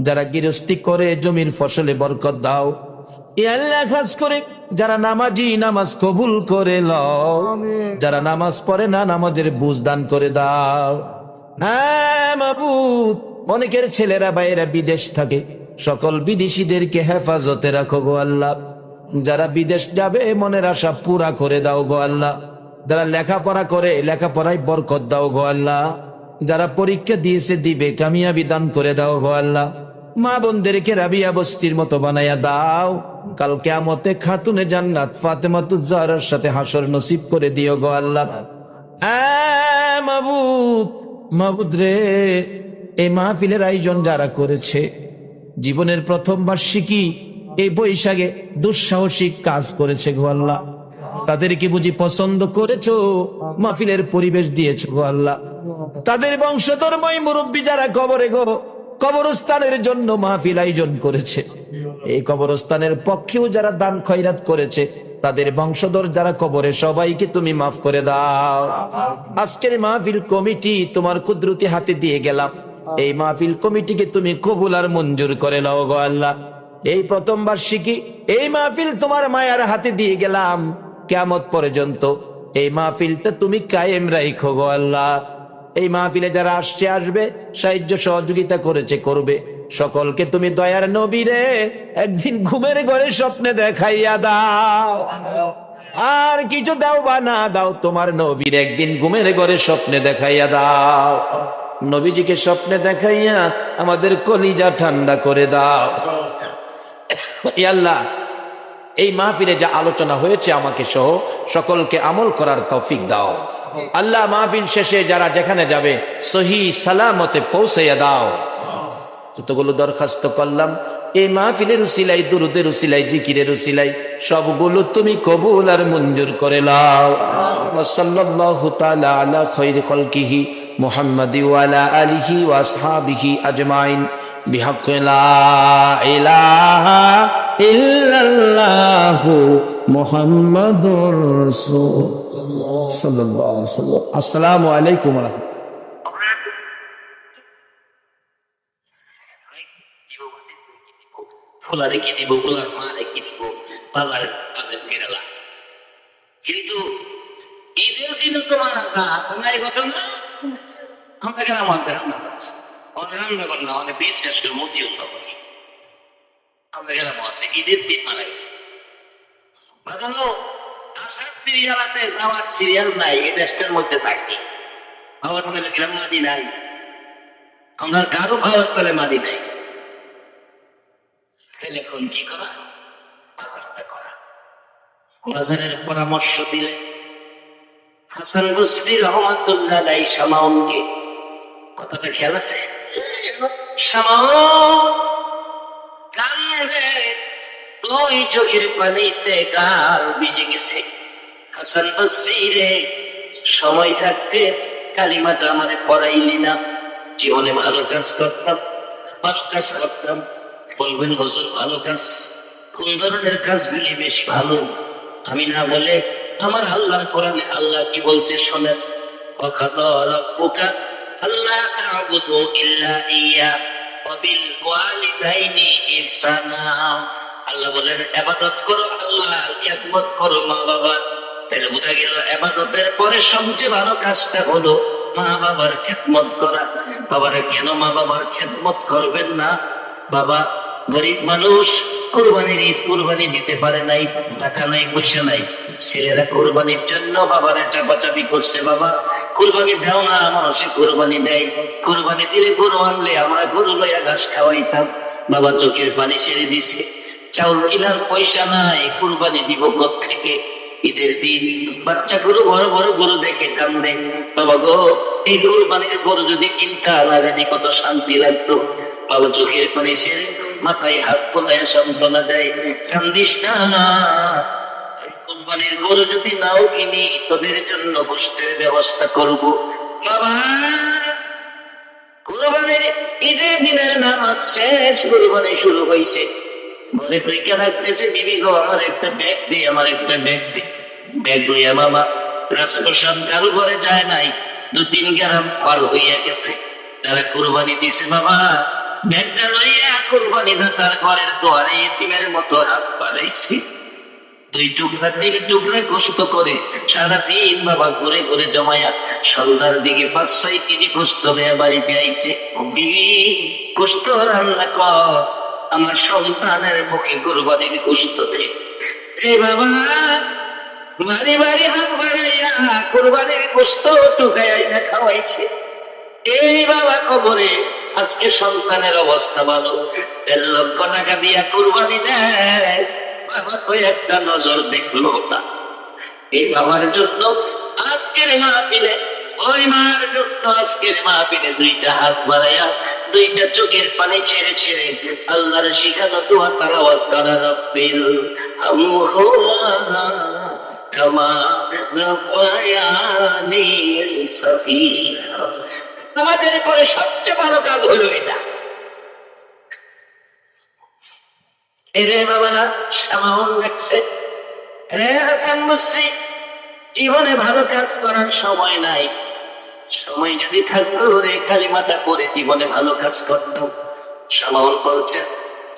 যারা গৃহস্থী করে জমির ফসলে বরকত দাও। আল্লাহ খাস করে যারা নামাজি নামাজ কবুল করে লও, যারা নামাজ পড়ে না নামাজের বুঝ দান করে দাও। হ্যাঁ মাবুদ, অনেকের ছেলেরা বাইরে বিদেশ থাকে, সকল বিদেশিদেরকে হেফাজতে রাখো গো আল্লাহ। যারা বিদেশ যাবে মনের আশা পুরা করে দাও গো আল্লাহ। যারা লেখাপড়া করে লেখাপড়ায় বরকত দাও গো আল্লাহ। যারা পরীক্ষা দিয়েছে দিবে কামিয়াবি দান করে দাও গো আল্লাহ। মা বোনদেরকে রাবিয়া বস্তির মতো বানাইয়া দাও। কাল কিয়ামতে খাতুনে জান্নাত ফাতেমাতুজ জাহরার সাথে হাসর নসিব করে দিও গো আল্লাহ। মাবুদ, মাবুদ রে, এই মাহফিলের আয়োজন যারা করেছে জীবনের প্রথম বার্ষিকী এই বৈশাখে দুঃসাহসিক কাজ করেছে গো আল্লাহ। তাদেরকে বুঝি পছন্দ করেছো, মাহফিলের পরিবেশ দিয়েছো গো আল্লাহ। তাদের বংশধর্মী মুরব্বী যারা কবরে গো কবরস্থানের জন্য মাহফিল আয়োজন করেছে, এই কবরস্থানের পক্ষেও যারা দান খয়রাত করেছে, তাদের বংশধর যারা কবরে সবাইকে তুমি মাফ করে দাও। আজকের মাহফিল কমিটি তোমার কুদরতি হাতে দিয়ে গেলাম, এই মাহফিল কমিটিকে তুমি কবুল আর মঞ্জুর করে নাও গো আল্লাহ। এই প্রথম বার্ষিকী এই মাহফিল তোমার মায়ার হাতে দিয়ে গেলাম, কিয়ামত পর্যন্ত এই মাহফিলটা তুমি কায়েম রাখো গো আল্লাহ। এই মাহফিলে যারা আসছে আসবে, সাহায্য সহযোগিতা করেছে করবে, সকলকে তুমি দয়ার নবীরে একদিন ঘুমের ঘরে স্বপ্নে দেখাইয়া দাও। আর কিছু দাও বা না দাও, তোমার নবীর একদিন ঘুমের ঘরে স্বপ্নে দেখাইয়া দাও। নবীজিকে স্বপ্নে দেখাইয়া আমাদের কলিজা ঠান্ডা করে দাও। আল্লাহ, এই মাহফিলে যা আলোচনা হয়েছে আমাকে সহ সকলকে আমল করার তৌফিক দাও। আল্লাহ, মাহফিল শেষে যারা যেখানে যাবে সহি সালামতে পৌঁছাইয়া দাও। যতগুলো দরখাস্ত করলাম এই মাহফিলের উসিলাই, দুরুদের উসিলাই, জিকিরের উসিলাই সবগুলো তুমি কবুল আর মঞ্জুর করে নাও। সাল্লাল্লাহু তাআলা আলা খায়রি খালকিহি মুহাম্মাদি ওয়া আলা আলিহি ওয়া আসহাবিহি আজমাইন বিহাক্কি লা ইলাহা ইল্লাল্লাহু মুহাম্মাদুর রাসূলুল্লাহ সাল্লাল্লাহু আলাইহি ওয়াসাল্লাম। আসসালামু আলাইকুম ওয়া রাহমাতুল্লাহ। খোলা রেখে দিব, খোলার মা রেখে দিব, পালার পাশে ফেরালা। কিন্তু ঈদের দিনে তোমার নাই ঘটনা। আমরা গ্রাম আছে, রান্না করছি, অনেক রান্না করি না, অনেক বিশ্বাস করে মতি অন্য করি। আমরা গ্রাম আছে ঈদের দিন মারা গেছে। বাজানো আসার সিরিয়াল আছে, যাওয়ার সিরিয়াল নাই। এই দেশটার মধ্যে থাকি, ভাবার পেলে গ্রাম মাদি নাই, আমরা কারো ভাবার পেলে মাদি নাই। তাহলে এখন কি করা? বাজারটা করা। বাজারের পরামর্শ দিলে হাসান বসরি রহমাতুল্লাহ আলাইহি শামাউনকে, কথাটা খেয়াল আছে? শামাউন কান্দে, দুই চোখের পানিতে গাল ভিজে গেছে। হাসান বসরি রে, সময় থাকতে কালিমাটা আমারে পড়াইলি না। জীবনে ভালো কাজ করতাম, ভালো কাজ করতাম। বলবেন হুজুর ভালো কাজ, কোন ধরনের কাজগুলি বেশি ভালো? আমি না বলে আমার আল্লাহর কোরআনে আল্লাহ কি বলছে শোনেন। ওয়াকাদা রাব্বুকা আল্লা তা'বুদু ইল্লা ইয়্যা ওয়া বিল ওয়ালিদাইনি ইহসানা। আল্লাহ বলেন ইবাদত করো আল্লাহর, খেদমত করো মা বাবার। তাহলে বোঝা গেল ইবাদতের পরে সবচেয়ে ভালো কাজটা হলো মা বাবার খেদমত করা। বাবারে কেন মা বাবার খেদমত করবেন না? বাবা গরিব মানুষ, কুরবানির ঈদ কুরবানি দিতে পারে নাই, টাকা নাই, পয়সা নাই। ছেলেরা কুরবানির জন্য বাবারে চাপাচাপি করছে, বাবা কুরবানি দাও না। মানুষে কুরবানি দেয়, কুরবানি দিলে গরু আনলে আমরা গরু লইয়া ঘাস খাওয়াইতাম। বাবা চোখের পানি ছেড়ে দিছে, চাউল কিনার পয়সা নাই, কুরবানি দিব কোত্থেকে? ঈদের দিন বাচ্চা গরু, বড় বড় গরু দেখে কান্দে। বাবা গো, এই কুরবানির গরু যদি কিনতা না জানি কত শান্তি লাগতো। বাবা চোখের পানি ছেড়ে মাথায় হাত বোলায় সান্ত্বনা দেয়, কান্দিস না। কুরবানির গরু যদি নাও কিনি, তোদের জন্য গোশতের ব্যবস্থা করব। বাবা কুরবানির ঈদের দিনের নামাজ শেষ, কুরবানি শুরু হয়েছে। বলে পরীক্ষা রাখতেছে, বিবি গো আমার একটা ব্যাগ দি, আমার একটা ব্যাগ দি। ব্যাগ লইয়া বাবা রাজপ্রসাদ কারো ঘরে যায় নাই, 2-3 গ্রাম পার হইয়া গেছে। যারা কুরবানি দিছে বাবা ব্যাগটা লইয়া কুরবানি দাতার ঘরের দুয়ারে এতিমের মতো হাত বাড়াইছে। 2 টুকরা 3 টুকরা কষ্ট করে সারাদিন বাবা ঘুরে ঘুরে জমায়া সন্ধ্যার দিকে 5-6 কেজি গোশত নিয়ে বাড়িতে আইছে। বিবি গোশত রান্না কর, আমার সন্তানের মুখে কুরবানির গোশত দে। যে বাবা বাড়ি বাড়ি হাত বাড়াইয়া কুরবানির গোশত টুকাইয়া না খাওয়াইছে, এই বাবা কবরে আজকে সন্তানের অবস্থা ভালো, 1.5 লক্ষ টাকা দিয়া কুরবানি দেয়, বাবা তো একটা নজর দেখলো না। এই বাবার জন্য আজকের মাহফিলে, ওই মার জন্য আজকের মাহফিলে 2টা হাত বাড়াইয়া 2টা চোখের পানি ছেড়ে ছেড়ে আল্লাহর শিখানো দোয়া তালাওয়াত করা, রব্বিল হামহুমা কামা রাব্বায়ানি সগীরা। আমাদের পরে সবচেয়ে ভালো কাজ হলো এটা। এরে বাবারা শামাউন দেখছে, রে হাসান বসরি জীবনে ভালো কাজ করার সময় নাই। সময় যদি থাকতো রে কালিমাটা পড়ে জীবনে ভালো কাজ করতাম। শামাউন বলছে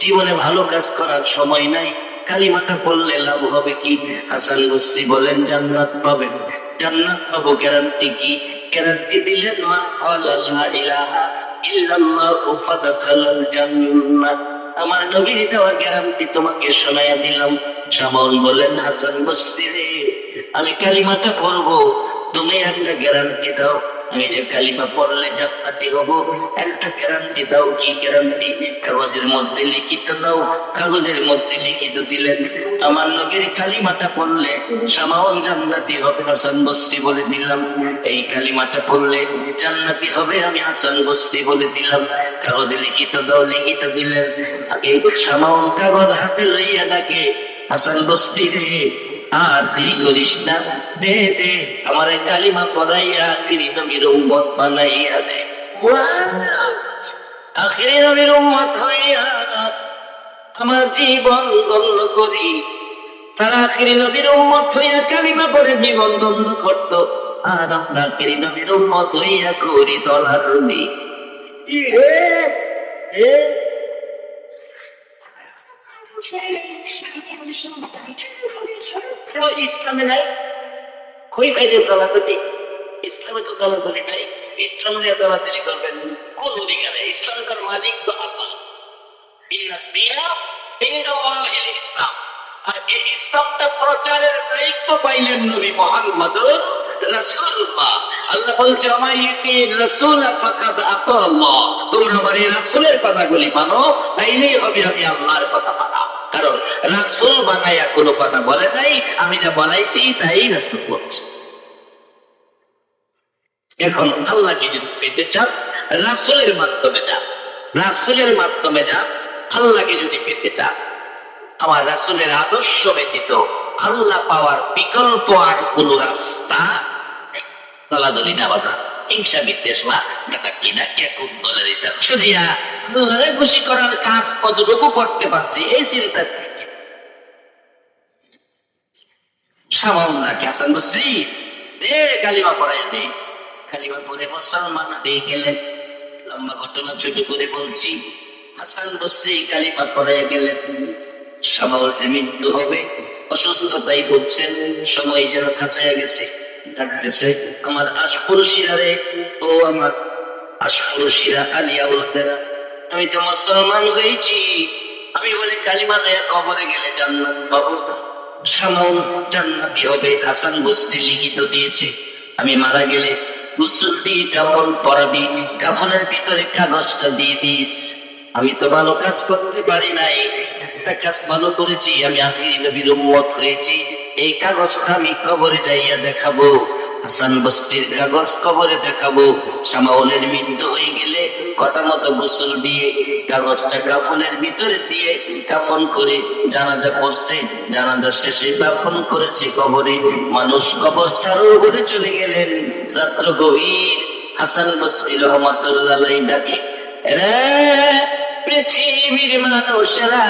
জীবনে ভালো কাজ করার সময় নাই, কালিমাটা পড়লে লাভ হবে কি? হাসান বসরি বলেন জান্নাত পাবেন। জান্নাত পাবো গ্যারান্টি কি? গ্যারান্টি দিলেন মান ক্বালা লা ইলাহা ইল্লাল্লাহু ফাদখালাল জান্নাহ। আমার নবীর দেওয়া গ্যারান্টি তোমাকে শোনায়া দিলাম। শামাউন বলেন হাসান বসরি রে, আমি কালিমাটা পড়বো, তুমি একটা গ্যারান্টি দাও। আমি যে কালিমা পড়লে জান্নাতি হব, একটা গ্যারান্টি দাও। কি গ্যারান্টি? কাগজের মধ্যে লিখিত দাও। কাগজের মধ্যে লিখিত দিলেন, আমার নবীর কালিমাটা পড়লে শামাউন জান্নাতি হবে। হাসান বসরি বলে দিলাম, এই কালিমাটা পড়লে জান্নাতি হবে, আমি হাসান বসরি বলে দিলাম। কাগজে লিখিত দাও, লিখিত দিলেন। আগে শামাউন কাগজ হাতে লইয়া ডাকে, হাসান বসরি রে আর দেরি করিস না, দে দে আমার কালিমা পড়াইয়া আখিরি নবীর উম্মত বানাইয়া দে। আখিরি নবীর উম্মত হইয়া আমার জীবন ধন্য করি। তারা আখিরি নবীর উম্মত হইয়া কালিমা পড়ে জীবন ধন্য করত, আর আমরা আখিরি নবীর উম্মত হইয়া করি দলাদলি। ইসলামে নাই কই ভাইদের দলাদলি, ইসলামে তো দলাদলি নাই। ইসলামে দলাদলি করবেন কোন অধিকারে? ইসলামকার মালিক তো আল্লাহ। ইসলাম আর এই ইসলামটা প্রচারের দায়িত্ব পাইলেন নবী মুহাম্মদুর রাসূলুল্লাহ। আল্লাহ বলছে আমার ইতি রাসূল ফাকাদ আতাল্লাহ, তোমরা আমার এই রাসূলের কথাগুলি মানো, তাইলেই হবে আমি আল্লাহর কথা মানা। কারণ রাসূল বানায়া কোনো কথা বলে নাই, আমি যা বলাইছি তাই রাসূল বলছে। এখন আল্লাহকে যদি পেতে চান রাসূলের মাধ্যমে যান, রাসূলের মাধ্যমে যান। আল্লাহকে যদি পেতে চান আমার রাসূলের আদর্শ ব্যতীত আল্লাহ পাওয়ার বিকল্প আর কোন রাস্তা দলাদলি না বাজা হিংসা বিদ্বেষ না এটা কিনা কে কোন দলের এটা শুধু আল্লাহরে খুশি করার কাজ কতটুকু করতে পারছি এই চিন্তা সামান্য হাসান বসরি দে কালিমা পড়াই দে, কালিমা পড়ে মুসলমান হয়ে গেলেন। লম্বা ঘটনা ছোট করে বলছি, হাসান বসরি কালিমা পড়াই গেলেন। সামাউলের মৃত্যু হবে, অসুস্থতাই বলছেন, সময় যেন কাছায় গেছে, ডাকতেছে আমার আশপড়শিরা রে, ও আমার আশপড়শিরা আলিয়া ওলাদেরা, আমি তো মুসলমান হয়েছি, আমি বলে কালিমা লইয়া কবরে গেলে জান্নাত পাবো, সামাউল জান্নাতি হবে। হাসান বসরি লিখিত দিয়েছে আমি মারা গেলে গোসল দিয়ে কাফন পরাবি, কাফনের ভিতরে কাগজটা দিয়ে দিস। আমি তো ভালো কাজ করতে পারি নাই, একটা কাজ ভালো করেছি, আমি আখিরি নবীর উম্মত হয়েছি, এই কাগজটা আমি কবরে যাইয়া দেখাবো। হাসান বসরির কাগজ কবরে দেখাবো। সামাউলের মৃত্যু হয়ে গেলে কথা মতো গোসল দিয়ে কাগজটা কাফনের ভিতরে দিয়ে কাফন করে জানাজা পড়ছে, জানাজা শেষে দাফন করেছে কবরে। মানুষ কবর ছাড়াও ঘুরে চলে গেলেন। রাত্র গভীর, হাসান বসরি রহমাতুল্লাহ আলাইহি ডাকে, পৃথিবীর মানুষেরা,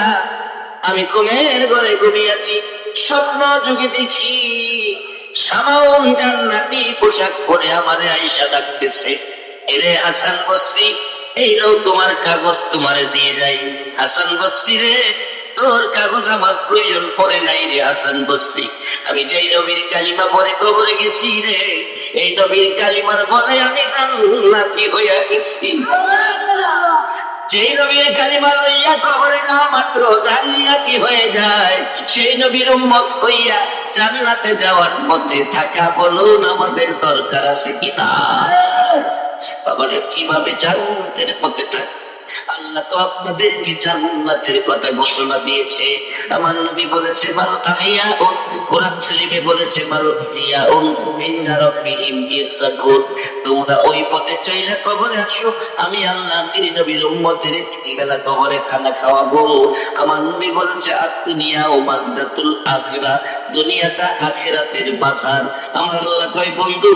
আমি ঘুমের ঘরে ঘুমিয়েছি, স্বপ্ন যুগে দেখি সামাউল জান্নাতি পোশাক পরে আমারে আয়েশা ডাকতেছে, এরে হাসান বসরি এই নাও তোমার কাগজ, তোমারে দিয়ে যাই। হাসান বসরি রে, তোর কাগজ আমার প্রয়োজন পড়ে নাই রে হাসান বসরি, আমি যেই নবীর কালিমা পরে কবরে গেছি রে, এই নবীর কালিমার বলে আমি জান্নাতি হইয়া গেছি। যেই নবীর কালিমা লইয়া কবরে যাওয়া মাত্র জান্নাতি হয়ে যায়, সেই নবীর উম্মত হইয়া জান্নাতে যাওয়ার পথে থাকা বলুন আমাদের দরকার আছে কিনা? বাবারে কিভাবে জান্নাতের পথে থাকা? আল্লাহ তো আপনাদেরকে জান্নাতের কথা ঘোষণা দিয়েছে। আমার নবী বলেছে মাল আহিয়াউন, কোরআন শরীফে বলেছে মাল আহিয়াউন মিন রাব্বিহিম ইয়ারসাকুন, তোমরা ওই পথে চইলা কবরে আসো, আমি আল্লাহ আখিরি নবীর উম্মতের বেলা কবরে খানা খাওয়াবো। আমার নবী বলেছে আদ-দুনিয়া ও মাজদাতুল আখিরা, দুনিয়াটা আখিরাতের বাজার। আমার আল্লাহ কয় বন্ধু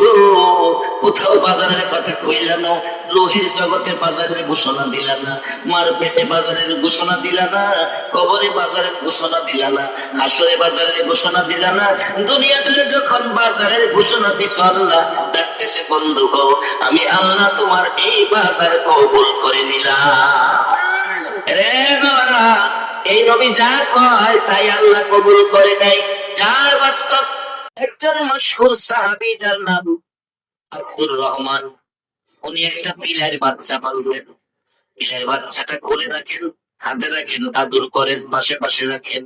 কোথাও বাজারের কথা কইলা না, লোহের জগতে বাজারের ঘোষণা দিলা না, মার পেটে বাজারের ঘোষণা দিলা না, কবরে বাজারের ঘোষণা দিলা না, আসরে বাজারের ঘোষণা দিলা না, দুনিয়াতে যখন বাজারের ঘোষণা দিছ আল্লাহ ডাকতেছে বন্ধু গো, আমি আল্লাহ তোমার এই বাজার কবুল করে নিলাম। রে বাবারা, এই নবী যা কয় তাই আল্লাহ কবুল করে নাই, যার বাস্তব। একজন মশহুর সাহাবী যার নাম আব্দুর রহমান, উনি একটা পিলার বাচ্চা পালবেন। পিলার বাচ্চাটা কোলে রাখেন, হাতে রাখেন, আদর করেন, পাশে পাশে রাখেন।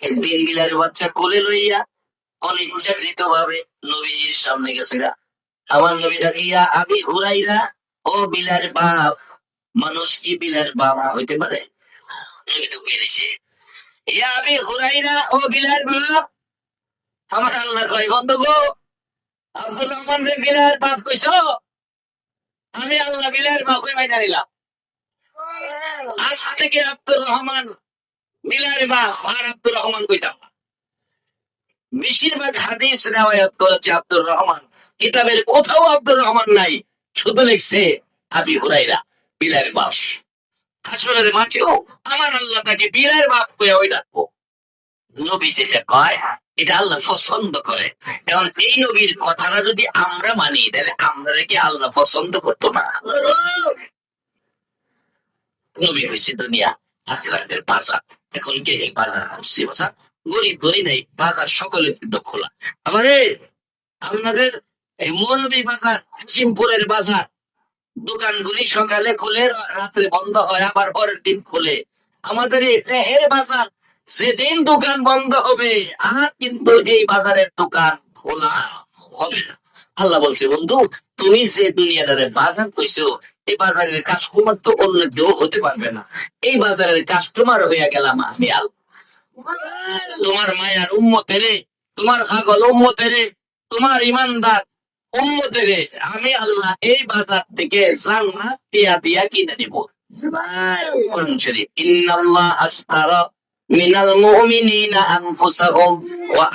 একদিন বিলার বাচ্চা কোলে লইয়া অনিচ্ছাকৃত ভাবে নবীজির সামনে গেছে। আমার নবী ডাকিয়া আবি হুরাইরা, ও বিলার বাপ। মানুষ কি বিলার বাপ হইতে পারে? নবী তো কেড়েছে, ইয়া আবি হুরাইরা, ও বিলার বাপ। আমার আল্লাহ কয় বন্ধু গো, আব্দুর রহমান রে বিলার বাপ কইছ, আমি আল্লাহ বিলার বাপ হয়ে মাইনা নিলাম। আজ থেকে আব্দুর রহমান বিলার বাপ আর আব্দুর রহমান কইতাম। বেশিরভাগ হাদিস রিওয়ায়াত করেছে আব্দুর রহমান, কিতাবের কোথাও আব্দুর রহমান নাই, শুধু লিখছে আবি হুরাইরা বিলার বাপ। হাসরের মাঠেও আমার আল্লাহ তাকে বিলার বাপ কইয়া ওই ডাকবো। নবী যেটা কয় এটা আল্লাহ পছন্দ করে। এখন এই নবীর কথাটা যদি আমরা মানি তাহলে আমরা কি আল্লাহ পছন্দ করতো না? নবী হয়েছে দুনিয়া আখিরাতের বাজার। এখন কে এই বাজার করছে? বাজার গরিব ধনী নেই, বাজার সকলের জন্য খোলা। আমারে আপনাদের এই মৌলভী বাজার, হাসিমপুরের বাজার, দোকানগুলি সকালে খুলে রাত্রে বন্ধ হয়, আবার পরের দিন খুলে। আমাদের এই রেহের বাজার, সেদিন দোকান বন্ধ হবে, আর কিন্তু এই বাজারের দোকান খোলা হবে না। আল্লাহ বলছে, বন্ধু তুমি যে দুনিয়াদারে বাজার কইছো, এই বাজারের কাস্টমার তো অন্য কেউ হতে পারবে না। এই বাজারের কাস্টমার হইয়া গেলাম আমি আল্লাহ। তোমার মায়ার উম্মতেরে, তোমার পাগল উম্মতেরে, তোমার ইমানদার উম্মতেরে আমি আল্লাহ এই বাজার থেকে জান্নাত দিয়া দিয়া কিনে নিব। কোরআন শরীফ, ইন্নাল্লাহ আশতারা মিনাল মুমিনিনা আনফুসাহুম ওয়া